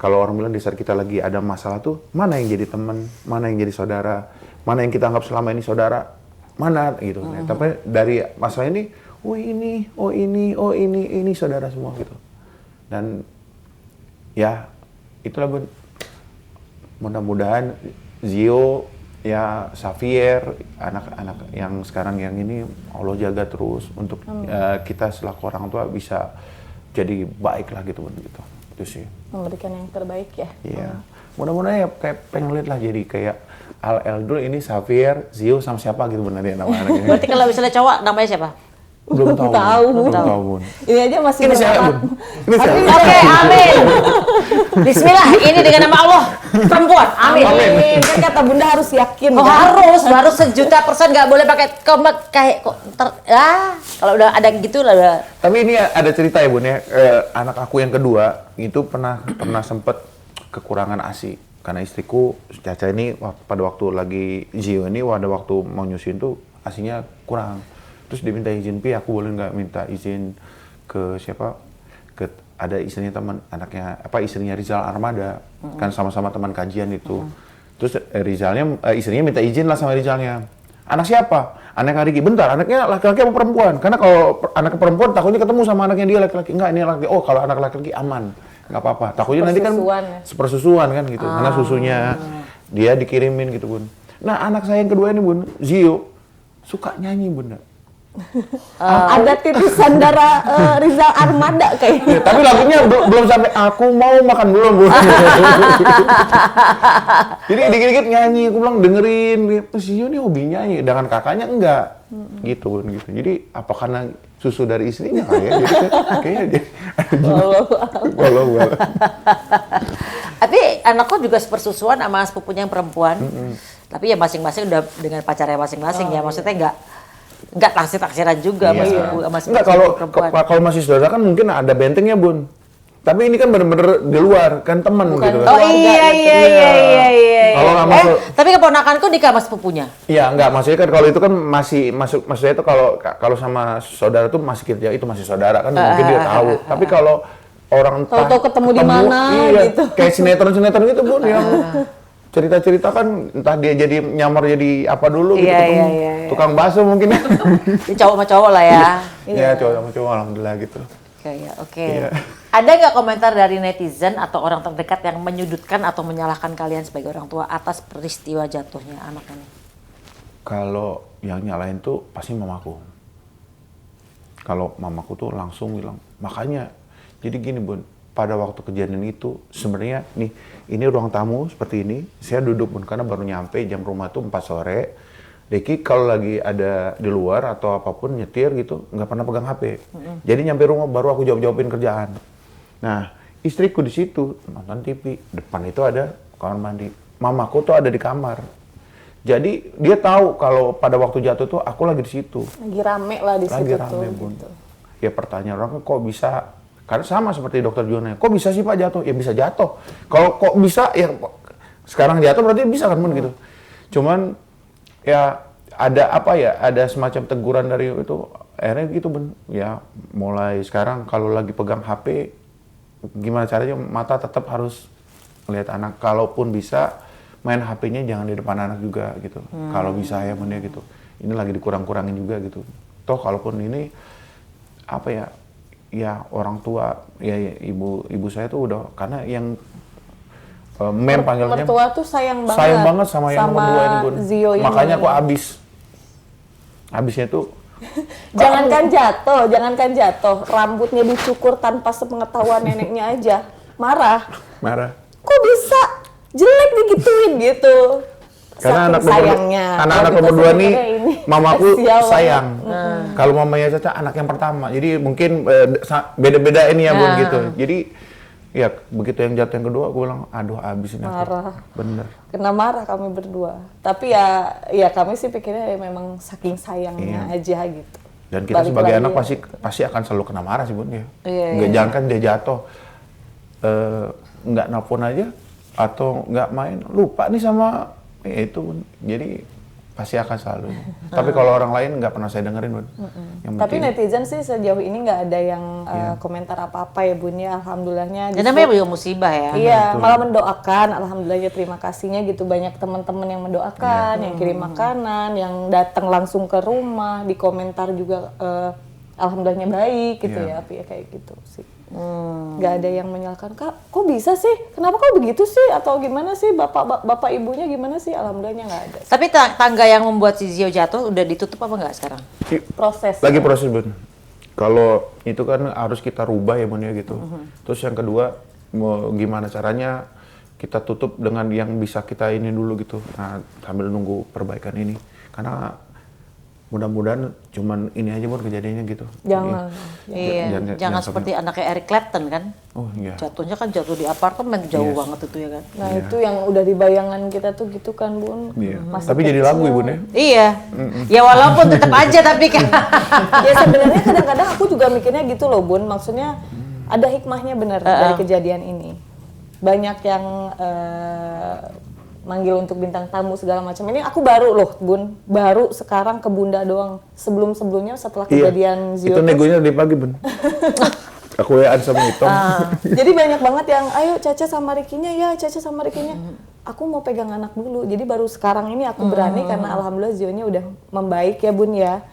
kalau orang bilang di saat kita lagi ada masalah tuh mana yang jadi teman, mana yang jadi saudara, mana yang kita anggap selama ini saudara, mana gitu. Nah, tapi dari masalah ini, ini saudara semua gitu. Dan ya itulah Bun. Mudah-mudahan Zio, ya Xavier, anak-anak yang sekarang yang ini Allah jaga terus untuk kita selaku orang tua bisa jadi baik lah gitu begitu. Itu sih. Memberikan yang terbaik ya. Iya. Mudah-mudahan ya kayak pengen lihat lah jadi kayak Al Eldul ini Xavier, Zio sama siapa gitu benar ya nama-anak ini. Berarti kalau misalnya cowok namanya siapa? Belum tahu. Belum tahu Bun. Ini aja masih Ini saya Bun. Ini saya. Oke, amin. Bismillah, ini dengan nama Allah perempuan. Amin. Kan kata Bunda harus yakin. Oh kan? harus 1.000.000% nggak boleh pakai komek kayak kok kalau udah ada gitu lah udah. Tapi ini ada cerita ya Bun ya, anak aku yang kedua itu pernah sempet kekurangan ASI karena istriku Caca ini pada waktu lagi Zio ini pada waktu mau nyusuin tuh ASInya kurang. Terus dia minta izin, Pi aku boleh nggak minta izin ke siapa? Ada istrinya teman anaknya istrinya Rizal Armada kan sama-sama teman kajian itu. Terus istrinya minta izin lah sama Rizalnya. Anak siapa? Anak Riki. Bentar, anaknya laki-laki apa perempuan? Karena kalau anak perempuan takutnya ketemu sama anaknya dia laki-laki. Enggak, ini laki. Oh, kalau anak laki-laki aman. Nggak apa-apa. Takutnya nanti kan sepersusuan kan gitu. Karena susunya dia dikirimin gitu, Bun. Nah, anak saya yang kedua ini, Bun, Zio, suka nyanyi, Bunda. Ada titisan darah Rizal Armada kayaknya. Ya, tapi lagunya belum sampai aku mau makan belum, Bun. Jadi dikit-dikit nyanyi, aku bilang dengerin. Zio nih hobi nyanyi, dengan kakaknya enggak. Gitu, Bun, gitu. Jadi apa karena susu dari istrinya kayak gitu? Kayaknya walau. Tapi anakku juga sepersusuan sama sepupunya yang perempuan. Tapi ya masing-masing udah dengan pacarnya masing-masing ya. Maksudnya Nggak taksir-taksiran juga sama ibu sama Enggak, perempuan. kalau masih saudara kan mungkin ada bentengnya, Bun. Tapi ini kan bener-bener di luar, kan teman gitu. Oh iya. Kalau nggak masuk, Tapi keponakanku nikah sama sepupunya. iya enggak, maksudnya kan kalau itu kan masih masuk, maksudnya itu kalau sama saudara tuh masih kerja, itu masih saudara kan mungkin dia tahu. Tapi kalau orang Tahu-tahu ketemu di mana, iya, gitu. kayak sinetron-sinetron gitu, Bun, yang cerita-cerita kan entah dia jadi nyamar jadi apa dulu gitu, ketemu tukang bakso mungkin ya. Cowok sama cowok lah ya. Iya, cowok sama cowok alhamdulillah gitu. Oke. Iya. Ada nggak komentar dari netizen atau orang terdekat yang menyudutkan atau menyalahkan kalian sebagai orang tua atas peristiwa jatuhnya anak ini? Kalau yang nyalain tuh pasti mamaku. Kalau mamaku tuh langsung bilang, makanya jadi gini, Bun, pada waktu kejadian itu sebenarnya nih, ini ruang tamu seperti ini, saya duduk, Bun, karena baru nyampe jam rumah tuh 4 sore. Deki kalau lagi ada di luar atau apapun nyetir gitu, nggak pernah pegang HP. Jadi nyampe rumah baru aku jawab-jawabin kerjaan. Nah, istriku di situ nonton TV, depan itu ada kamar mandi. Mamaku tuh ada di kamar. Jadi dia tahu kalau pada waktu jatuh tuh aku lagi di situ. Lagi rame lah di Lagi situ rame, tuh. Bun. Gitu. Ya pertanyaan orang kok bisa, karena sama seperti dokter Juna, kok bisa sih Pak jatuh? Ya bisa jatuh. Kalau kok bisa, ya sekarang jatuh berarti bisa kan, Bun, gitu. Cuman ya ada apa ya, ada semacam teguran dari itu, akhirnya gitu, Bun. Ya mulai sekarang kalau lagi pegang HP, gimana caranya mata tetap harus melihat anak. Kalaupun bisa main HP-nya jangan di depan anak juga gitu. Kalau bisa ya, Bun, ya gitu. Ini lagi dikurang-kurangin juga gitu. Toh kalaupun ini apa ya, ya orang tua, ya ibu saya tuh udah, karena yang mem panggilnya Mertua tuh sayang banget sama yang nomor 2 ini, Bun. Zio ini. Makanya aku habisnya tuh jangankan jatuh, rambutnya dicukur tanpa sepengetahuan neneknya aja marah. Kok bisa jelek digituin gitu. Karena Saking sayangnya. anak Kalau nomor kita 2 nih, ini mamaku spesial sayang. banget. Kalau mamanya Caca anak yang pertama, jadi mungkin beda-beda ini ya, Bun, gitu. Jadi ya begitu yang jatuh yang kedua, aku bilang, aduh abis ini aku. Marah. Bener. Kena marah kami berdua. Tapi ya kami sih pikirnya ya memang saking sayangnya aja gitu. Dan kita Balik sebagai lagi anak ya. pasti akan selalu kena marah sih, Bun, ya. Iya. Jangan kan dia jatuh, nggak nelfon aja atau nggak main, lupa nih sama itu, Bun. Jadi pasti akan selalu. Tapi kalau orang lain nggak pernah saya dengerin, Bun. Yang Tapi penting- netizen sih sejauh ini nggak ada yang komentar apa-apa ya, Bun, ya. Alhamdulillahnya. Dan Justru- namanya juga musibah ya. Iya, malah mendoakan. Alhamdulillah ya, terima kasihnya gitu, banyak teman-teman yang mendoakan, yang kirim makanan, yang datang langsung ke rumah, di komentar juga alhamdulillahnya baik gitu ya, Pi, kayak gitu sih. Nggak ada yang menyalahkan, Kak, kok bisa sih? Kenapa kok begitu sih? Atau gimana sih? Bapak ibunya gimana sih? Alhamdulillahnya nggak ada. Tapi tangga yang membuat si Zio jatuh udah ditutup apa nggak sekarang? Proses. Lagi proses, Bun. Kalau itu kan harus kita rubah ya, Bun, ya gitu. Terus yang kedua, mau gimana caranya kita tutup dengan yang bisa kita ini dulu gitu. Nah, sambil nunggu perbaikan ini. Karena mudah-mudahan cuman ini aja, Bun, kejadiannya gitu. Jangan. Iya, jangan seperti anaknya Eric Clapton kan. Oh iya. Jatuhnya kan jatuh di apartemen jauh banget itu ya kan. Nah itu yang udah di bayangan kita tuh gitu kan, Bun. Iya. Masih Tapi jadi lagu ya, Bun, ya. Iya. Ya walaupun tetap aja tapi kan. Ya sebenarnya kadang-kadang aku juga mikirnya gitu loh, Bun. Maksudnya ada hikmahnya bener dari kejadian ini. Banyak yang manggil untuk bintang tamu segala macam. Ini aku baru loh, Bun. Baru sekarang ke Bunda doang. Sebelum-sebelumnya setelah kejadian Zio. Itu negonya dari pagi, Bun. Aku WA sama Hitam. Jadi banyak banget yang, ayo Caca sama Rikinya ya, Caca sama Rikinya. Aku mau pegang anak dulu. Jadi baru sekarang ini aku berani karena alhamdulillah Zionya udah membaik ya, Bun, ya.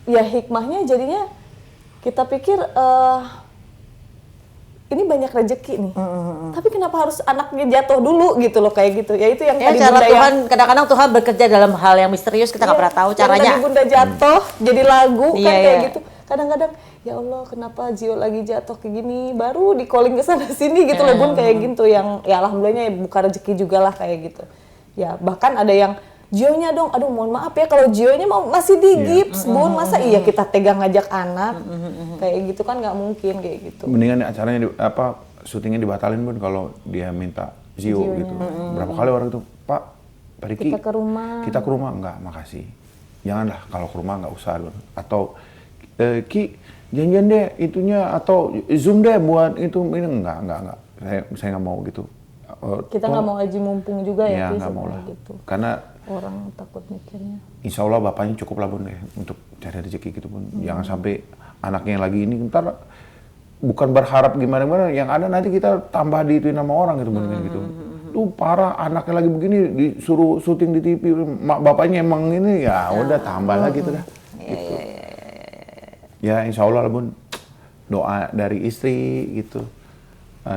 Ya hikmahnya jadinya kita pikir ini banyak rezeki nih. Tapi kenapa harus anaknya jatuh dulu gitu loh, kayak gitu. Ya itu yang Ya tadi cara Bunda Tuhan, kadang-kadang Tuhan bekerja dalam hal yang misterius kita nggak pernah tahu yang caranya. tadi Bunda jatuh jadi lagu kan Iya, kayak iya. gitu. Kadang-kadang ya Allah kenapa Zio lagi jatuh kayak gini, baru di calling ke sana sini gitu loh, Bun, kayak gitu. Yang ya alhamdulillahnya buka rezeki juga lah kayak gitu. Ya bahkan ada yang Zionya dong, aduh mohon maaf ya kalau Zionya mau masih di gips, Bun, masa iya kita tega ngajak anak kayak gitu kan nggak mungkin kayak gitu. Mendingan acaranya syutingnya dibatalin, Bun, kalau dia minta Zio gitu. Berapa kali orang itu, Pak Riki, Kita ke rumah. kita ke rumah, enggak, makasih. janganlah kalau ke rumah nggak usah Bun. Atau Ki janjian deh itunya atau Zoom deh buat itu ini enggak. Saya nggak mau gitu. Kita nggak mau aji mumpung juga ya, nggak mau lah. gitu. Karena Orang takut mikirnya. insya Allah bapaknya cukup lah Bun deh untuk cari rezeki gitu Bun. Jangan sampai anaknya lagi ini ntar bukan berharap gimana-gimana, yang ada nanti kita tambah diituin sama orang gitu Bun kan gitu. Tuh parah anaknya lagi begini disuruh syuting di TV, bapaknya emang ini ya udah tambah lagi gitu dah. Gitu. Ya insya Allah lah Bun, doa dari istri gitu,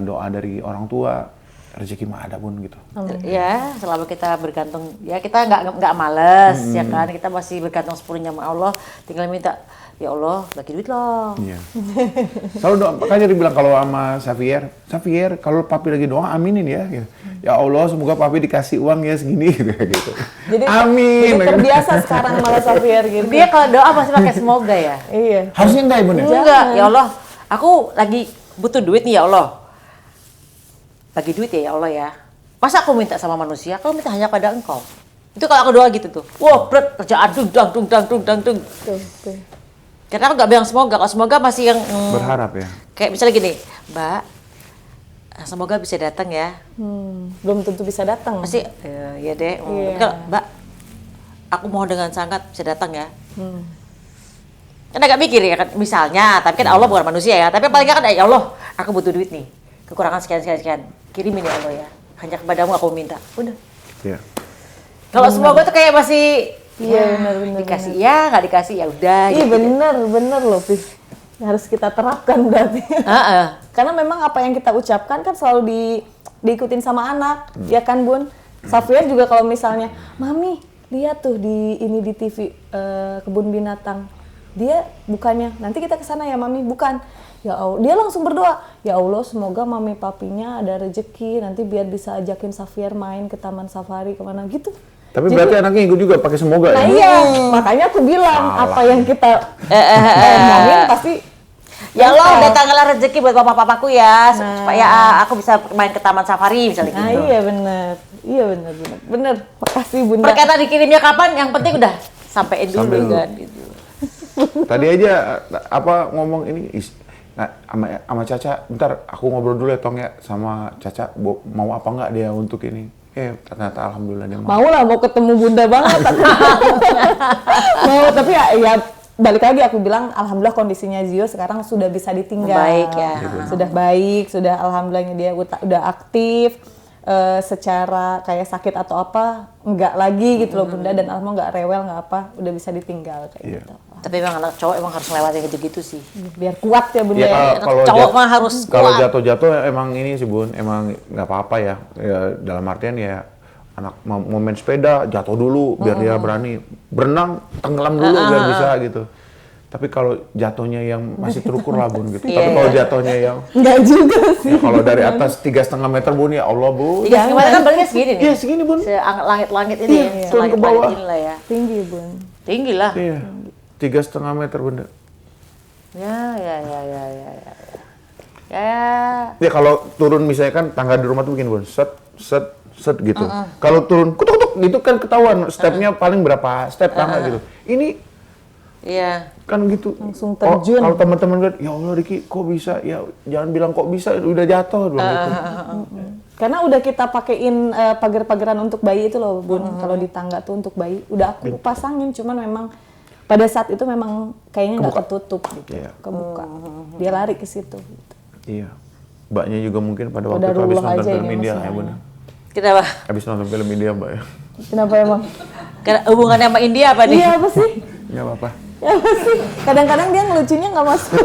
doa dari orang tua, rezeki mah ada Bun gitu. Ya, selama kita bergantung, ya kita nggak males, ya kan? Kita masih bergantung sepenuhnya sama Allah. Tinggal minta, ya Allah, bagi duit loh. Iya. Selalu doa, makanya dibilang kalau sama Xavier, kalau papi lagi doa aminin ya. Gitu. Ya Allah, semoga papi dikasih uang ya segini gitu. Jadi, amin. Jadi terbiasa sekarang malah Xavier gitu. Dia kalau doa pasti pakai semoga ya. Iya. Harusnya enggak ya Bun ya? Enggak, ya Allah, aku lagi butuh duit nih ya Allah. Bagi duit ya Allah ya. Masa aku minta sama manusia, kalau minta hanya pada Engkau. Itu kalau aku doa gitu tuh. Wah, berat kerjaan dung. Tuh. Karena aku nggak bilang semoga, kalau semoga masih yang Berharap ya. kayak misalnya gini, Mbak, semoga bisa datang ya. Belum tentu bisa datang. Pasti, ya deh. Iya. Kalau, Mbak, aku mohon dengan sangat bisa datang ya. Kan agak mikir ya kan, misalnya, tapi kan Allah bukan manusia ya. Tapi paling nggak kan, ya Allah, aku butuh duit nih. Kekurangan sekian. Kirimin ya Allah ya. Hanya kepadamu aku minta. Udah. Iya. Kalau semoga tuh kayak masih, Iya, ya, benar. dikasih ya, nggak dikasih ya udah. Iya gitu. bener loh, Fis. Harus kita terapkan berarti. Karena memang apa yang kita ucapkan kan selalu diikutin sama anak, ya kan Bun? Xavier juga kalau misalnya, Mami lihat tuh di TV kebun binatang, dia bukannya nanti kita kesana ya Mami, bukan. Ya Allah, dia langsung berdoa, ya Allah semoga Mami papinya ada rezeki, nanti biar bisa ajakin Xavier main ke taman safari kemana gitu. Tapi berarti anaknya ikut juga pakai semoga Nah ya? iya, makanya aku bilang apa yang kita omongin pasti. Ya Allah, datanglah rezeki buat bapak-bapakku ya, supaya aku bisa main ke taman safari misalnya Nah gitu. iya bener. Makasih Bunda. Perkata dikirimnya kapan, yang penting udah sampein dulu kan gitu. Tadi aja ngomong ini sama Caca, bentar aku ngobrol dulu ya Tong ya sama Caca, mau apa enggak dia untuk ini. Ternyata alhamdulillah dia Mau ketemu Bunda banget. Mau, tapi ya balik lagi aku bilang alhamdulillah kondisinya Zio sekarang sudah bisa ditinggal. Baik ya. Sudah baik, sudah alhamdulillahnya dia udah aktif. Secara kayak sakit atau apa enggak lagi gitu loh Bunda, dan alhamdulillah enggak rewel enggak apa, udah bisa ditinggal kayak gitu. Tapi memang anak cowok emang harus ngelewatin gitu-gitu sih. Biar kuat ya Bunda. Ya, kalau Cowok mah harus kalau kuat. jatuh emang ini sih Bun, emang nggak apa-apa ya. Dalam artian ya anak mau main sepeda jatuh dulu biar dia berani, berenang tenggelam dulu biar bisa gitu. Tapi kalau jatuhnya yang masih terukur lah Bun gitu. Tapi kalau jatuhnya yang Enggak juga sih. ya, kalau dari atas 3,5 meter Bun, ya Allah Bun. 3,5 meter kan berarti segini nih. Iya segini Bun. Langit-langit ini ya, turun ke bawah. ini lah ya. Tinggi Bun. Tinggi lah. Iya, 3,5 meter Bunda. Ya. Ya kalau turun misalnya kan tangga di rumah tuh begini Bun, set gitu. Kalau turun kutuk gitu kan ketahuan stepnya paling berapa step tangga gitu. Ini Iya. kan gitu. Langsung terjun. Kalau teman-teman lihat, ya Allah Riki kok bisa? Ya jangan bilang kok bisa, udah jatuh bilang gitu. Karena udah kita pakein pagar-pagaran untuk bayi itu loh Bun. Kalau di tangga tuh untuk bayi udah aku pasangin, cuman memang pada saat itu memang kayaknya nggak ketutup gitu, Iya. kebuka. Dia lari ke situ. Gitu. Iya. Mbaknya juga mungkin pada waktu Udah itu habis rullah nonton aja film ini India ya masalahnya. Bunda. Kita apa? Habis nonton film India Mbak ya. Kenapa emang? Karena hubungannya sama India apa nih? Iya apa sih? Nggak apa-apa. Ya apa sih? Kadang-kadang dia ngelucunya nggak masuk.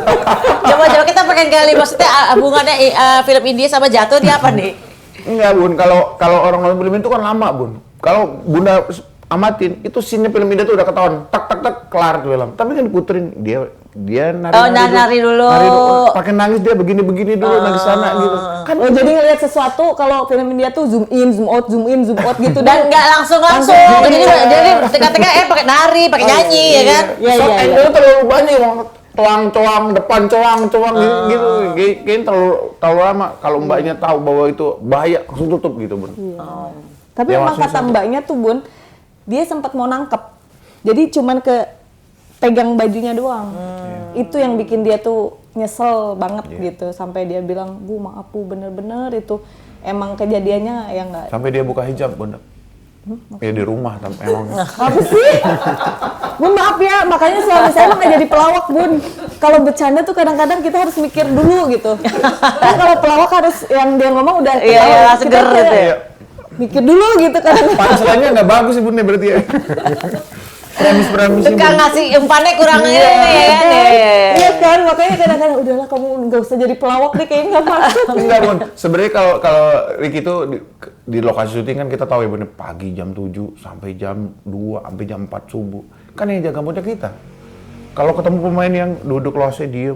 Coba kita pengen kali, maksudnya hubungannya film India sama jatuh dia apa nih? Enggak Bun, kalau orang nonton film itu kan lama Bun. Kalau Bunda amatin, itu scene film India tuh udah ketahuan, tak kelar tuh film. Tapi kan diputerin dia nari dulu. Pakai nangis dia begini dulu nangis sana gitu. Kan Oh jadi ngelihat sesuatu kalau film India tuh zoom in, zoom out gitu. Dan nggak langsung. Jadi tengah-tengah pakai nari, pakai nyanyi ya kan? Iya. angle terlalu banyak coang depan coang gitu. Kayaknya terlalu lama. Kalau mbaknya tahu bahwa itu bahaya, langsung tutup gitu Bun. Tapi Ya, emang maksudnya kata mbaknya tuh Bun, dia sempat mau nangkep. Jadi cuman ke pegang bajunya doang. Itu yang bikin dia tuh nyesel banget gitu. Sampai dia bilang, Bu maaf Bu, bener-bener itu emang kejadiannya ya nggak. Sampai dia buka hijab, Bunda. Ya di rumah, emang. Apa sih? Bun maaf ya, makanya suami saya emang nggak jadi pelawak Bun. Kalau bercanda tuh kadang-kadang kita harus mikir dulu gitu. Kan kalau pelawak harus yang dia ngomong udah Iya, kita seger kayak gitu ya. mikir dulu gitu kadang. Punchline-nya nggak bagus sih Bunda berarti ya. Premis-premisnya. Suka ngasih umpannya kurang ini ya kan. Iya kan, makanya kadang-kadang udahlah kamu nggak usah jadi pelawak deh, kayaknya nggak masuk. Enggak Bun, sebenarnya kalau Ricky itu di lokasi syuting kan kita tahu ya Bun, pagi jam 7 sampai jam 2 sampai jam 4 subuh. Kan yang jaga moodnya kita. Kalau ketemu pemain yang duduk lose diem,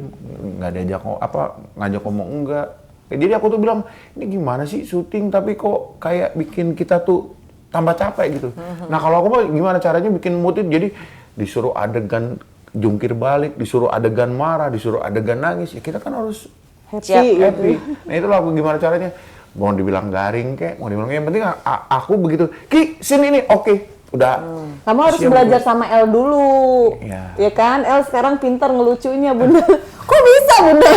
nggak diajak ngajak ngomong enggak. Jadi aku tuh bilang, ini gimana sih syuting tapi kok kayak bikin kita tuh tambah capek gitu. Nah kalau aku mah gimana caranya bikin mood itu, jadi disuruh adegan jungkir balik, disuruh adegan marah, disuruh adegan nangis, ya kita kan harus happy. Nah itulah aku gimana caranya. Mau dibilang garing kek, mau dibilang yang penting aku begitu. Ki, sini nih, oke. Udah. Kamu harus siap, belajar Bun. sama El dulu. Iya. Ya kan? El sekarang pintar ngelucunya Bunda. Kok bisa Bunda?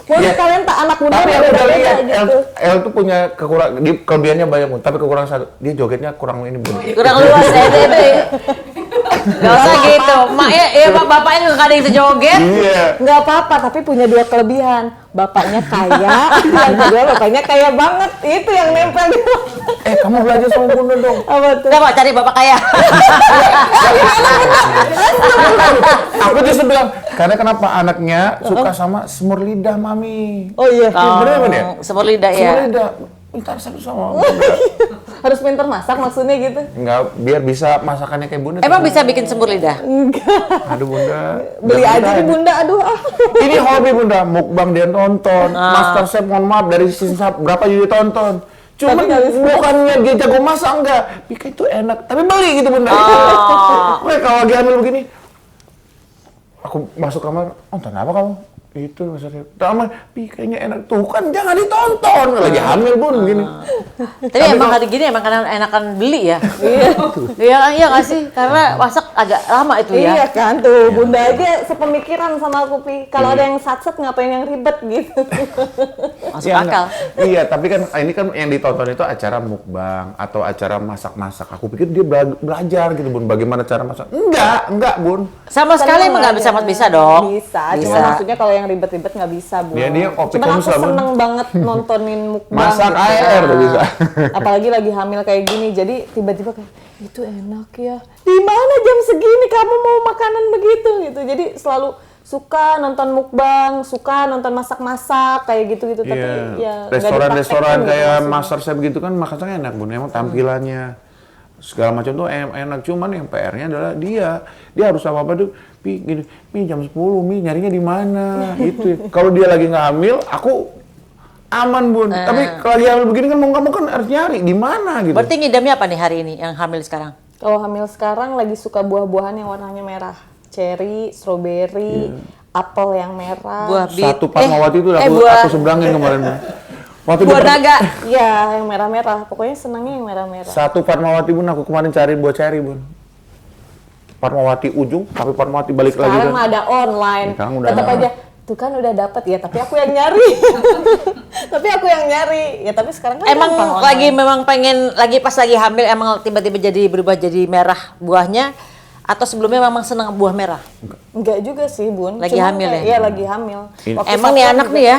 Mungkin kalian tak anak muda Tapi yang aku udah beda lihat, gitu. El tuh punya kekurangan, kelebihannya banyak Bun, tapi kekurangan satu, dia jogetnya kurang ini Bun. Kurang luas ya itu. Gak usah gitu. Mak ya bapaknya juga kadang bisa joget. Iya. Nggak apa-apa, tapi punya dua kelebihan. Bapaknya kaya, yang kedua bapaknya kaya banget. Itu yang nempel di Kamu belajar sama Bunda dong. apa tuh? Udah Pak, cari bapak kaya. Aku justru bilang, karena kenapa anaknya suka sama semur lidah Mami. Oh iya, Bener kan ya? Semur lidah Semur ya. lidah. Ntar satu sama Bunda. harus pintar masak maksudnya gitu. Enggak, biar bisa masakannya kayak Bunda. Emang bisa bikin semur lidah? Aduh Bunda. Beli aja di Bunda, aduh ah. Ini hobi Bunda, mukbang dia tonton. Masterchef mohon maaf dari season berapa jadi tonton. Cuman Tapi nggak bisa. bukannya dia jago masak enggak. Pika itu enak, tapi beli gitu Bunda. Weh kalau lagi hamil begini, aku masuk kamar, kenapa kamu? Itu maksudnya, taman, kayaknya enak tuh kan jangan ditonton lagi hamil Bun gini. Tapi emang hari gini emang kadang enakan beli ya. Iya, iya nggak sih? Karena masak agak lama itu ya. Iya kan tuh, Bunda aja sepemikiran sama aku Pi. Kalau ada yang satset ngapain yang ribet gitu. Masuk akal. Iya, tapi kan ini kan yang ditonton itu acara mukbang atau acara masak-masak. Aku pikir dia belajar gitu Bun, bagaimana cara masak. Enggak Bun. Sama sekali emang nggak bisa dong. Bisa, cuma maksudnya kalau yang ribet-ribet nggak bisa Bu. Dia kopi Cuman aku konsel, Bun. seneng banget nontonin mukbang. Masak gitu. air udah bisa. Apalagi lagi hamil kayak gini, jadi tiba-tiba kayak itu enak ya. Di mana jam segini kamu mau makanan begitu gitu. Jadi selalu suka nonton mukbang, suka nonton masak-masak kayak gitu-gitu. Tapi ya nggak Restoran-restoran dipraktekin kayak gitu Masterchef gitu kan makanannya enak Bun, emang tampilannya segala macam tuh enak, cuman yang PR-nya adalah dia harus apa-apa tuh, gini, jam 10, nyarinya di mana, itu. Kalau dia lagi nggak hamil, aku aman Bun, tapi kalau lagi hamil begini kan mau nggak mau kan harus nyari di mana gitu. Berarti ngidamnya apa nih hari ini yang hamil sekarang? Kalau hamil sekarang lagi suka buah-buahan yang warnanya merah. Cherry, strawberry, apel yang merah. Buah bit. Satu Fatmawati itu buah- aku seberangin kemarin. Waktu Buah dia naga. Iya, yang merah-merah. Pokoknya senangnya yang merah-merah. satu Fatmawati Bun, aku kemarin cari buah cherry Bun. Fatmawati ujung, tapi Fatmawati balik lagi Sekarang kan. mah ada online. Sekarang udah Tetap ada. aja, tuh kan udah dapat ya, tapi aku yang nyari. Tapi aku yang nyari. Ya tapi sekarang kan Emang gampang lagi online. memang pengen pas lagi hamil emang tiba-tiba jadi berubah jadi merah buahnya atau sebelumnya memang senang buah merah? Enggak juga sih, Bun. Lagi Cuman hamil kayak- ya? Iya, lagi hamil. Waktu Emang nih Safwan anak juga- nih ya.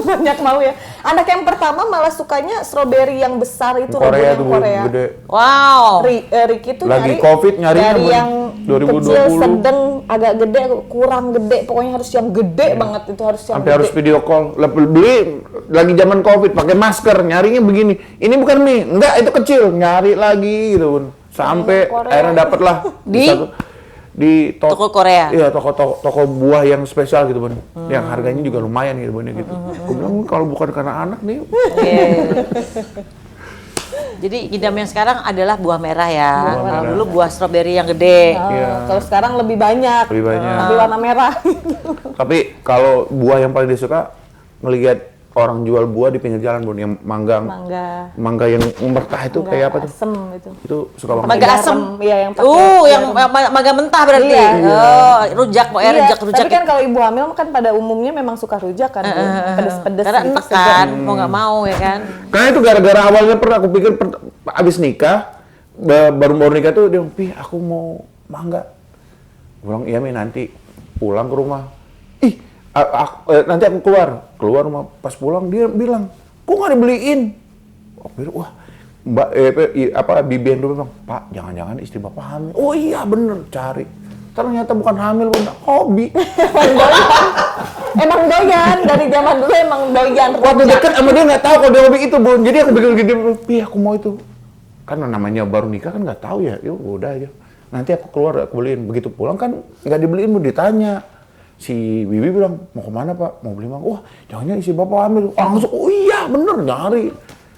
banyak mau ya. Anak yang pertama malah sukanya strawberry yang besar itu loh, Bun, Korea yang tuh Bun, Korea. gede. Wow. Ricky tuh Lagi nyari COVID nyarinya, dari Bun, yang 2020. kecil, sedang, agak gede, kurang gede. Pokoknya harus yang gede banget, itu harus yang Sampai gede. harus video call. Beli lagi zaman Covid pakai masker, nyarinya begini. Ini bukan mie, enggak itu kecil, nyari lagi gitu Bun. Sampai Korea. akhirnya dapet lah di Toko Korea. Iya, toko buah yang spesial gitu Bun. Yang harganya juga lumayan gitu Bun gitu. Aku bilang kalau bukan karena anak nih. Jadi idam yang sekarang adalah buah merah ya. Buah Kalau merah. dulu buah stroberi yang gede. Ah, kalau sekarang lebih banyak. Lebih banyak. Tapi warna merah. Tapi kalau buah yang paling disuka ngelihat orang jual buah di pinggir jalan Bun, yang mangga yang mentah itu kayak apa tuh? Asem itu. Itu suka banget. Mangga asem. Iya, yang pakai Yang mangga mentah berarti. Iya. Oh, rujak, pokoknya Iya, rujak. tapi kan kalau ibu hamil kan pada umumnya memang suka rujak kan, Bun. Pedes-pedes Karena gitu, enak segar. kan, mau nggak mau ya kan. Karena itu gara-gara awalnya pernah aku pikir abis nikah, baru nikah tuh dia bilang, "Pi, aku mau mangga." Gue bilang, "Iya Mi, nanti pulang ke rumah." Ih, nanti aku keluar rumah, pas pulang dia bilang, "Kok nggak dibeliin?" Aku bilang, wah, Bibi yang dulu bilang, "Pak, jangan-jangan istri Bapak hamil." Oh iya bener, cari. Ternyata bukan hamil, Bunda, hobi. Emang doyan, dari zaman dulu emang doyan. Waktu deket sama dia nggak tahu kalau dia hobi itu, Bun. Jadi aku bikin gini, "Pi, aku mau itu." Karena namanya baru nikah kan nggak tahu ya, yuk udah aja. Nanti aku keluar, aku beliin. Begitu pulang kan nggak dibeliin, Bun, ditanya. Si Bibi bilang, "Mau kemana Pak?" "Mau beli mangga." "Wah, jangan-jangan isi Bapak hamil." Langsung, "Oh iya bener, nyari."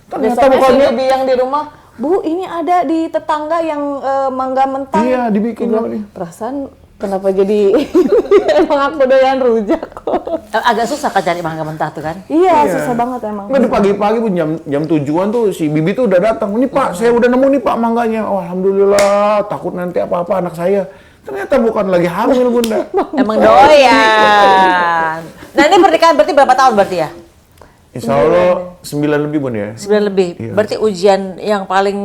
Ternyata Biasanya si bukannya. bibi yang di rumah, "Bu, ini ada di tetangga yang mangga mentah." Iya, dibikin Gua sama bilang, dia. perasaan kenapa jadi emang aku doyan rujak kok. Agak susah kan cari mangga mentah tuh kan. Iya, susah banget emang. Nggak, di pagi-pagi Bun, jam 7-an tuh si Bibi tuh udah datang. "Ini Pak, saya udah nemu nih Pak mangganya." "Oh, alhamdulillah, takut nanti apa-apa anak saya." Ternyata bukan lagi hamil, Bunda. Emang doyan. Nah ini pernikahan berarti berapa tahun berarti ya? Insya Allah 9 lebih, Bun ya. 9 lebih. Iya. Berarti ujian yang paling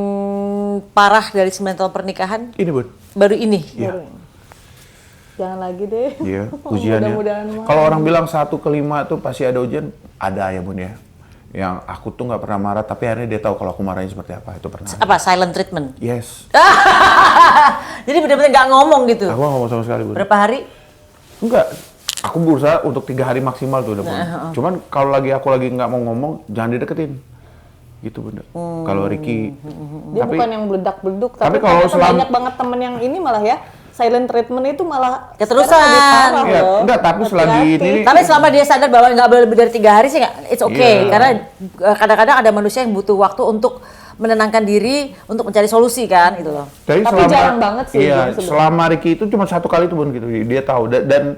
parah dari 9 tahun pernikahan Ini, Bun. baru ini. Iya. Jangan lagi deh. Iya, ujiannya. Mudah-mudahan mah. Kalau orang bilang 1 ke 5 tuh pasti ada ujian, ada ya Bun ya. Yang aku tuh nggak pernah marah, tapi akhirnya dia tahu kalau aku marahnya seperti apa, itu pernah. Apa? Silent treatment? Yes. Jadi benar-benar nggak ngomong gitu? Aku nggak ngomong sama sekali, Bun. Berapa hari? Enggak. Aku berusaha untuk 3 hari maksimal tuh udah, Bun. Cuman kalau aku lagi nggak mau ngomong, jangan dideketin. Gitu, Bunda. Kalau Ricky. Dia bukan yang beledak-beleduk, tapi tapi kalau ternyata banyak banget temen yang ini malah ya, silent treatment itu malah Keterusan. sekarang lebih parah Iya, loh. enggak, tapi selagi Hati-hati. ini- Tapi selama dia sadar bahwa nggak boleh lebih dari 3 hari sih it's okay. Iya. Karena kadang-kadang ada manusia yang butuh waktu untuk menenangkan diri, untuk mencari solusi kan gitu loh. Jadi Tapi jarang banget sih, Iya, Bun, sebenarnya. selama Ricky itu cuma 1 kali tuh, Bun, gitu. Dia tahu. Dan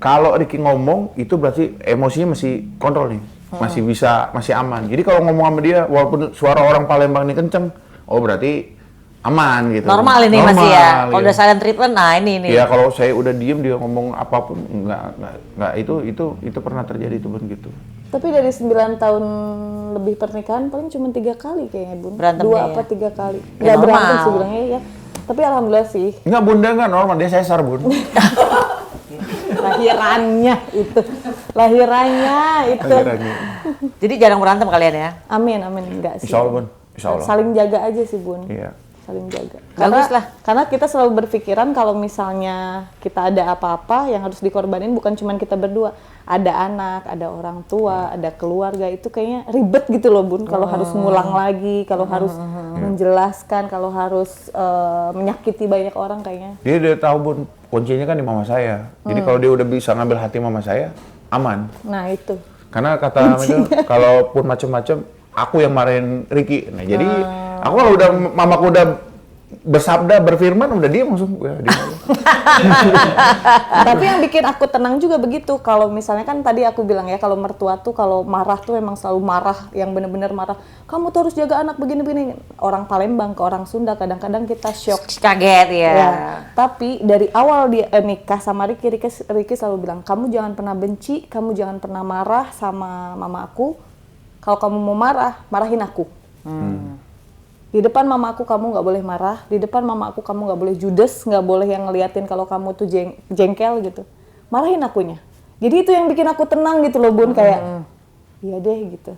kalau Ricky ngomong, itu berarti emosinya masih kontrol nih. Masih aman. Jadi kalau ngomong sama dia, walaupun suara orang Palembang ini kenceng, oh berarti aman gitu. Normal ini masih ya. Kalau iya. udah silent treatment, nah ini. Iya, kalau saya udah diem dia ngomong apapun enggak itu pernah terjadi tuh, Bun, gitu. Tapi dari 9 tahun lebih pernikahan paling cuma 3 kali kayaknya, Bun. Berantemnya 2 ya? apa 3 kali. Ya, Nggak berantem normal. sih bilangnya ya. Tapi alhamdulillah sih. Enggak, Bunda, enggak normal, dia sesar, Bun. Lahirannya itu. Lahirannya itu. Akhirnya. Jadi jarang berantem kalian ya? Amin, enggak sih. Insya Allah, Bun. Insya Allah. Saling jaga aja sih, Bun. Iya. Saling jaga. Bagus lah. Karena kita selalu berpikiran kalau misalnya kita ada apa-apa yang harus dikorbanin bukan cuma kita berdua. Ada anak, ada orang tua, ada keluarga, itu kayaknya ribet gitu loh, Bun. Kalau harus ngulang lagi, kalau harus menjelaskan, kalau harus menyakiti banyak orang kayaknya. Dia udah tahu, Bun, kuncinya kan di mama saya. Jadi kalau dia udah bisa ngambil hati mama saya, aman. Nah, itu. Karena kata itu, kalaupun macem-macem, aku yang marahin Ricky. Nah, jadi aku kalau udah mamaku udah bersabda, berfirman, udah dia langsung ya, dia. Tapi yang bikin aku tenang juga begitu. Kalau misalnya kan tadi aku bilang ya, kalau mertua tuh kalau marah tuh emang selalu marah, yang bener-bener marah. Kamu tuh harus jaga anak begini-begini. Orang Palembang ke orang Sunda kadang-kadang kita shock. Kaget ya. Ya, tapi dari awal dia nikah sama Ricky selalu bilang, kamu jangan pernah benci, kamu jangan pernah marah sama mama aku. Kalau kamu mau marah, marahin aku. Di depan mama aku kamu nggak boleh marah, di depan mama aku kamu nggak boleh judes, nggak boleh yang ngeliatin kalau kamu tuh jengkel gitu. Marahin akunya. Jadi itu yang bikin aku tenang gitu loh, Bun, kayak iya deh gitu.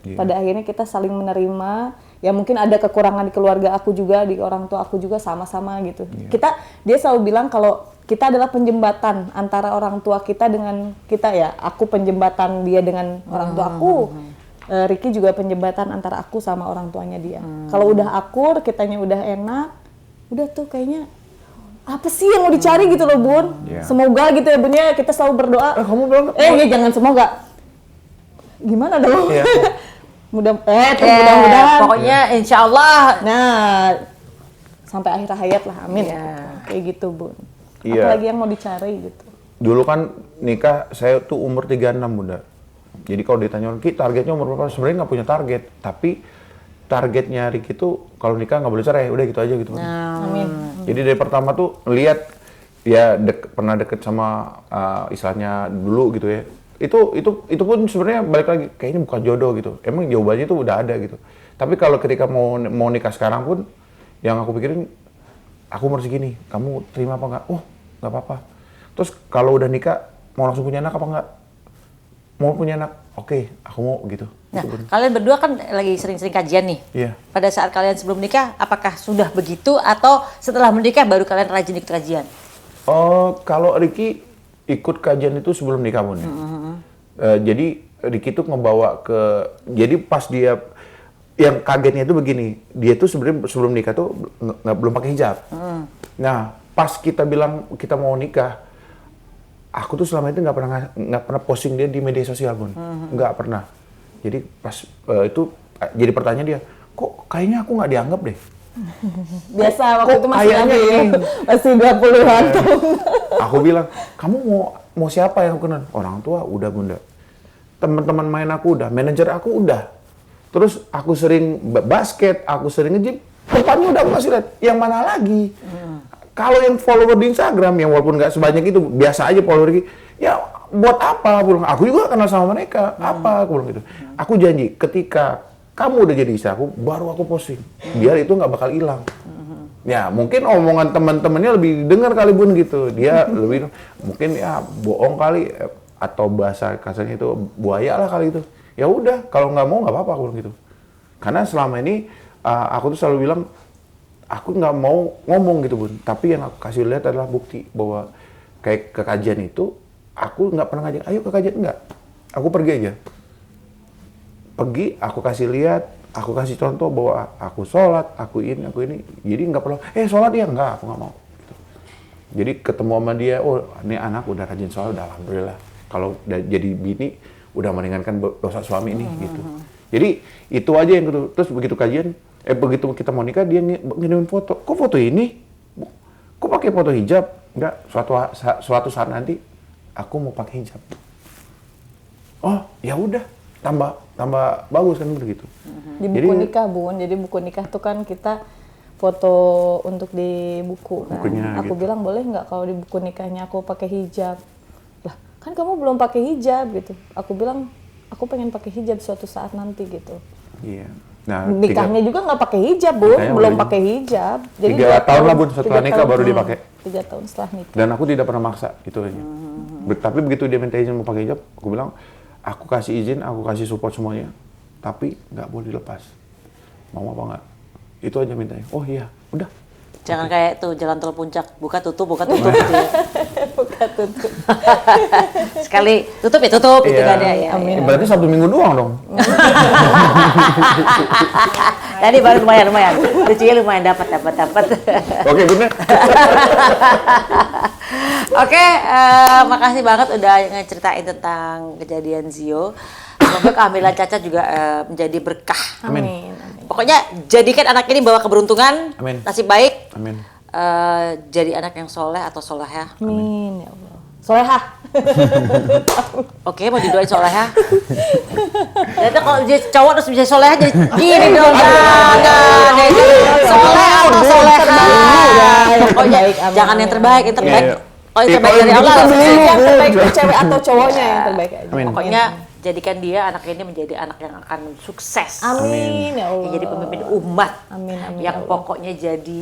Iya. Pada akhirnya kita saling menerima. Ya mungkin ada kekurangan di keluarga aku juga, di orang tua aku juga sama-sama gitu. Dia selalu bilang kalau kita adalah penjembatan antara orang tua kita dengan kita ya. Aku penjembatan dia dengan orang tua aku. Ricky juga penjembatan antara aku sama orang tuanya dia. Kalau udah akur, kitanya udah enak, udah tuh kayaknya apa sih yang mau dicari gitu loh, Bun. Iya. Semoga gitu ya, Bun, ya, kita selalu berdoa. Kamu bilang Ya jangan semoga. Gimana dong? Iya. Mudah-mudahan. Pokoknya insya Allah. Nah, sampai akhir hayat lah, amin. Iya. Kayak gitu, Bun. Iya. Apalagi yang mau dicari gitu. Dulu kan nikah saya tuh umur 36, Bunda. Jadi kalau ditanya orang, Ki targetnya umur berapa? Sebenarnya nggak punya target, tapi targetnya Ricky tuh kalau nikah nggak boleh cerai, udah gitu aja gitu. Amin. Jadi dari pertama tuh lihat dia pernah deket sama istilahnya dulu gitu ya. Itu pun sebenarnya balik lagi kayaknya bukan jodoh gitu. Emang jawabannya tuh udah ada gitu. Tapi kalau ketika mau nikah sekarang pun yang aku pikirin aku umur segini, kamu terima apa nggak? Oh, nggak apa-apa. Terus kalau udah nikah mau langsung punya anak apa nggak? Mau punya anak, oke, aku mau gitu. Nah, kalian berdua kan lagi sering-sering kajian nih. Iya. Pada saat kalian sebelum nikah, apakah sudah begitu atau setelah menikah baru kalian rajin ikut kajian? Oh, kalau Ricky ikut kajian itu sebelum nikah Bun. Jadi Ricky tuh ngebawa ke, jadi pas dia yang kagetnya itu begini, dia tuh sebenarnya sebelum nikah tuh belum pakai hijab. Nah, pas kita bilang kita mau nikah, aku tuh selama itu nggak pernah posting dia di media sosial Bun, nggak pernah. Jadi pas itu jadi pertanyaan dia, kok kayaknya aku nggak dianggap deh. Biasa waktu itu masih kayaknya lagi ini. masih 20-an tahun. Aku bilang, kamu mau siapa yang aku kenal? Orang tua udah Bunda. Teman-teman main aku udah, manajer aku udah. Terus aku sering basket, aku sering nge-gym, depannya udah aku masih lihat. Yang mana lagi? Kalau yang follower di Instagram, yang walaupun nggak sebanyak itu, biasa aja follower lagi. Ya buat apa? Aku juga kenal sama mereka. Apa? Aku bilang gitu. Aku janji, ketika kamu udah jadi istri aku, baru aku posting. Biar itu nggak bakal hilang. Ya mungkin omongan teman-temannya lebih dengar kali Bun gitu. Dia lebih mungkin ya bohong kali atau bahasa kasarnya itu buaya lah kali itu. Ya udah, kalau nggak mau nggak apa-apa aku bilang gitu. Karena selama ini aku tuh selalu bilang aku nggak mau ngomong gitu Bun. Tapi yang aku kasih lihat adalah bukti bahwa kayak ke kajian itu aku nggak pernah ngajak, ayo ke kajian enggak. Aku pergi aja. Pergi, aku kasih lihat, aku kasih contoh bahwa aku sholat, aku ini. Jadi nggak perlu, sholat ya enggak, aku nggak mau. Gitu. Jadi ketemu sama dia, oh ini anak udah rajin sholat, udah alhamdulillah. Kalau udah jadi bini, udah meringankan dosa suami ini gitu. Jadi itu aja yang gitu. Terus begitu kajian, begitu kita mau nikah dia ngirimin foto. Kok foto ini? Kok pakai foto hijab? Enggak, suatu saat nanti aku mau pakai hijab. Oh, ya udah. Tambah bagus kan begitu. Di buku nikah Bun, jadi buku nikah tuh kan kita foto untuk di buku kan. Bukunya, aku gitu. bilang boleh nggak kalau di buku nikahnya aku pakai hijab? Lah kan kamu belum pakai hijab gitu. Aku bilang aku pengen pakai hijab suatu saat nanti gitu. Iya. Nah, Nikahnya juga nggak pakai hijab Bun, Nikahnya belum boleh. pakai hijab. 3 tahun lah Bun setelah nikah baru dia pakai. 3 tahun setelah nikah. Dan aku tidak pernah maksa itu aja. Tapi begitu dia minta izin mau pakai hijab, aku bilang aku kasih izin, aku kasih support semuanya, tapi nggak boleh dilepas. Mau apa nggak? Itu aja mintanya. Oh iya, udah. Jangan kayak tuh jalan tol puncak, buka tutup gitu ya. Buka tutup. Sekali tutup ya tutup gitu kan ya. Amin. Berarti Sabtu Minggu doang dong. Tadi baru lumayan. Rezekinya lumayan dapat. Oke, bener. Oke, makasih banget udah ngeceritain tentang kejadian Zio. Semoga kehamilan Caca juga menjadi berkah. Amin. Pokoknya jadikan anak ini bawa keberuntungan, Amin. nasib baik, Amin. jadi anak yang soleh atau solehah. Amin ya Allah. Solehah. Oke, mau didoain solehah. Ternyata kalau dia cowok terus bisa solehah jadi gini dong. Enggak. Soleh atau solehah. Pokoknya jangan yang terbaik, yang terbaik. Iya. Oh, yang terbaik Kalau dari gitu Allah. kan Maksudnya. Yang terbaik itu cewek atau cowoknya yang terbaik aja. Amin. Pokoknya jadikan dia anak ini menjadi anak yang akan sukses. Amin ya Allah. Yang jadi pemimpin umat. Amin, amin, Yang ya Allah. pokoknya jadi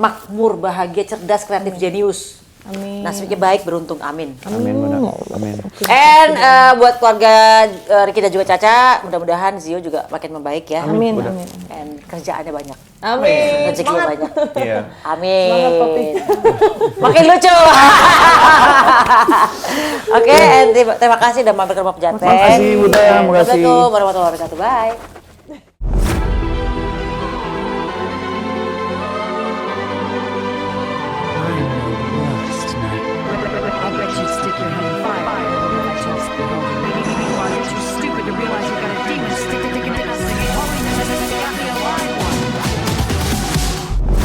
makmur, bahagia, cerdas, kreatif, jenius. Amin. Nasibnya baik, beruntung. Amin. Amin, benar. Amin. And buat keluarga Ricky dan juga Caca, mudah-mudahan Zio juga makin membaik ya. Amin. Udah. Amin. And kerjaannya banyak. Amin. Rezekinya banyak. Iya. Amin. Semangat, Papi. Makin lucu. Oke, and terima kasih udah mampir ke rumah Pejaten. Makasih, Bunda. Makasih. Assalamualaikum warahmatullahi wabarakatuh. Bye.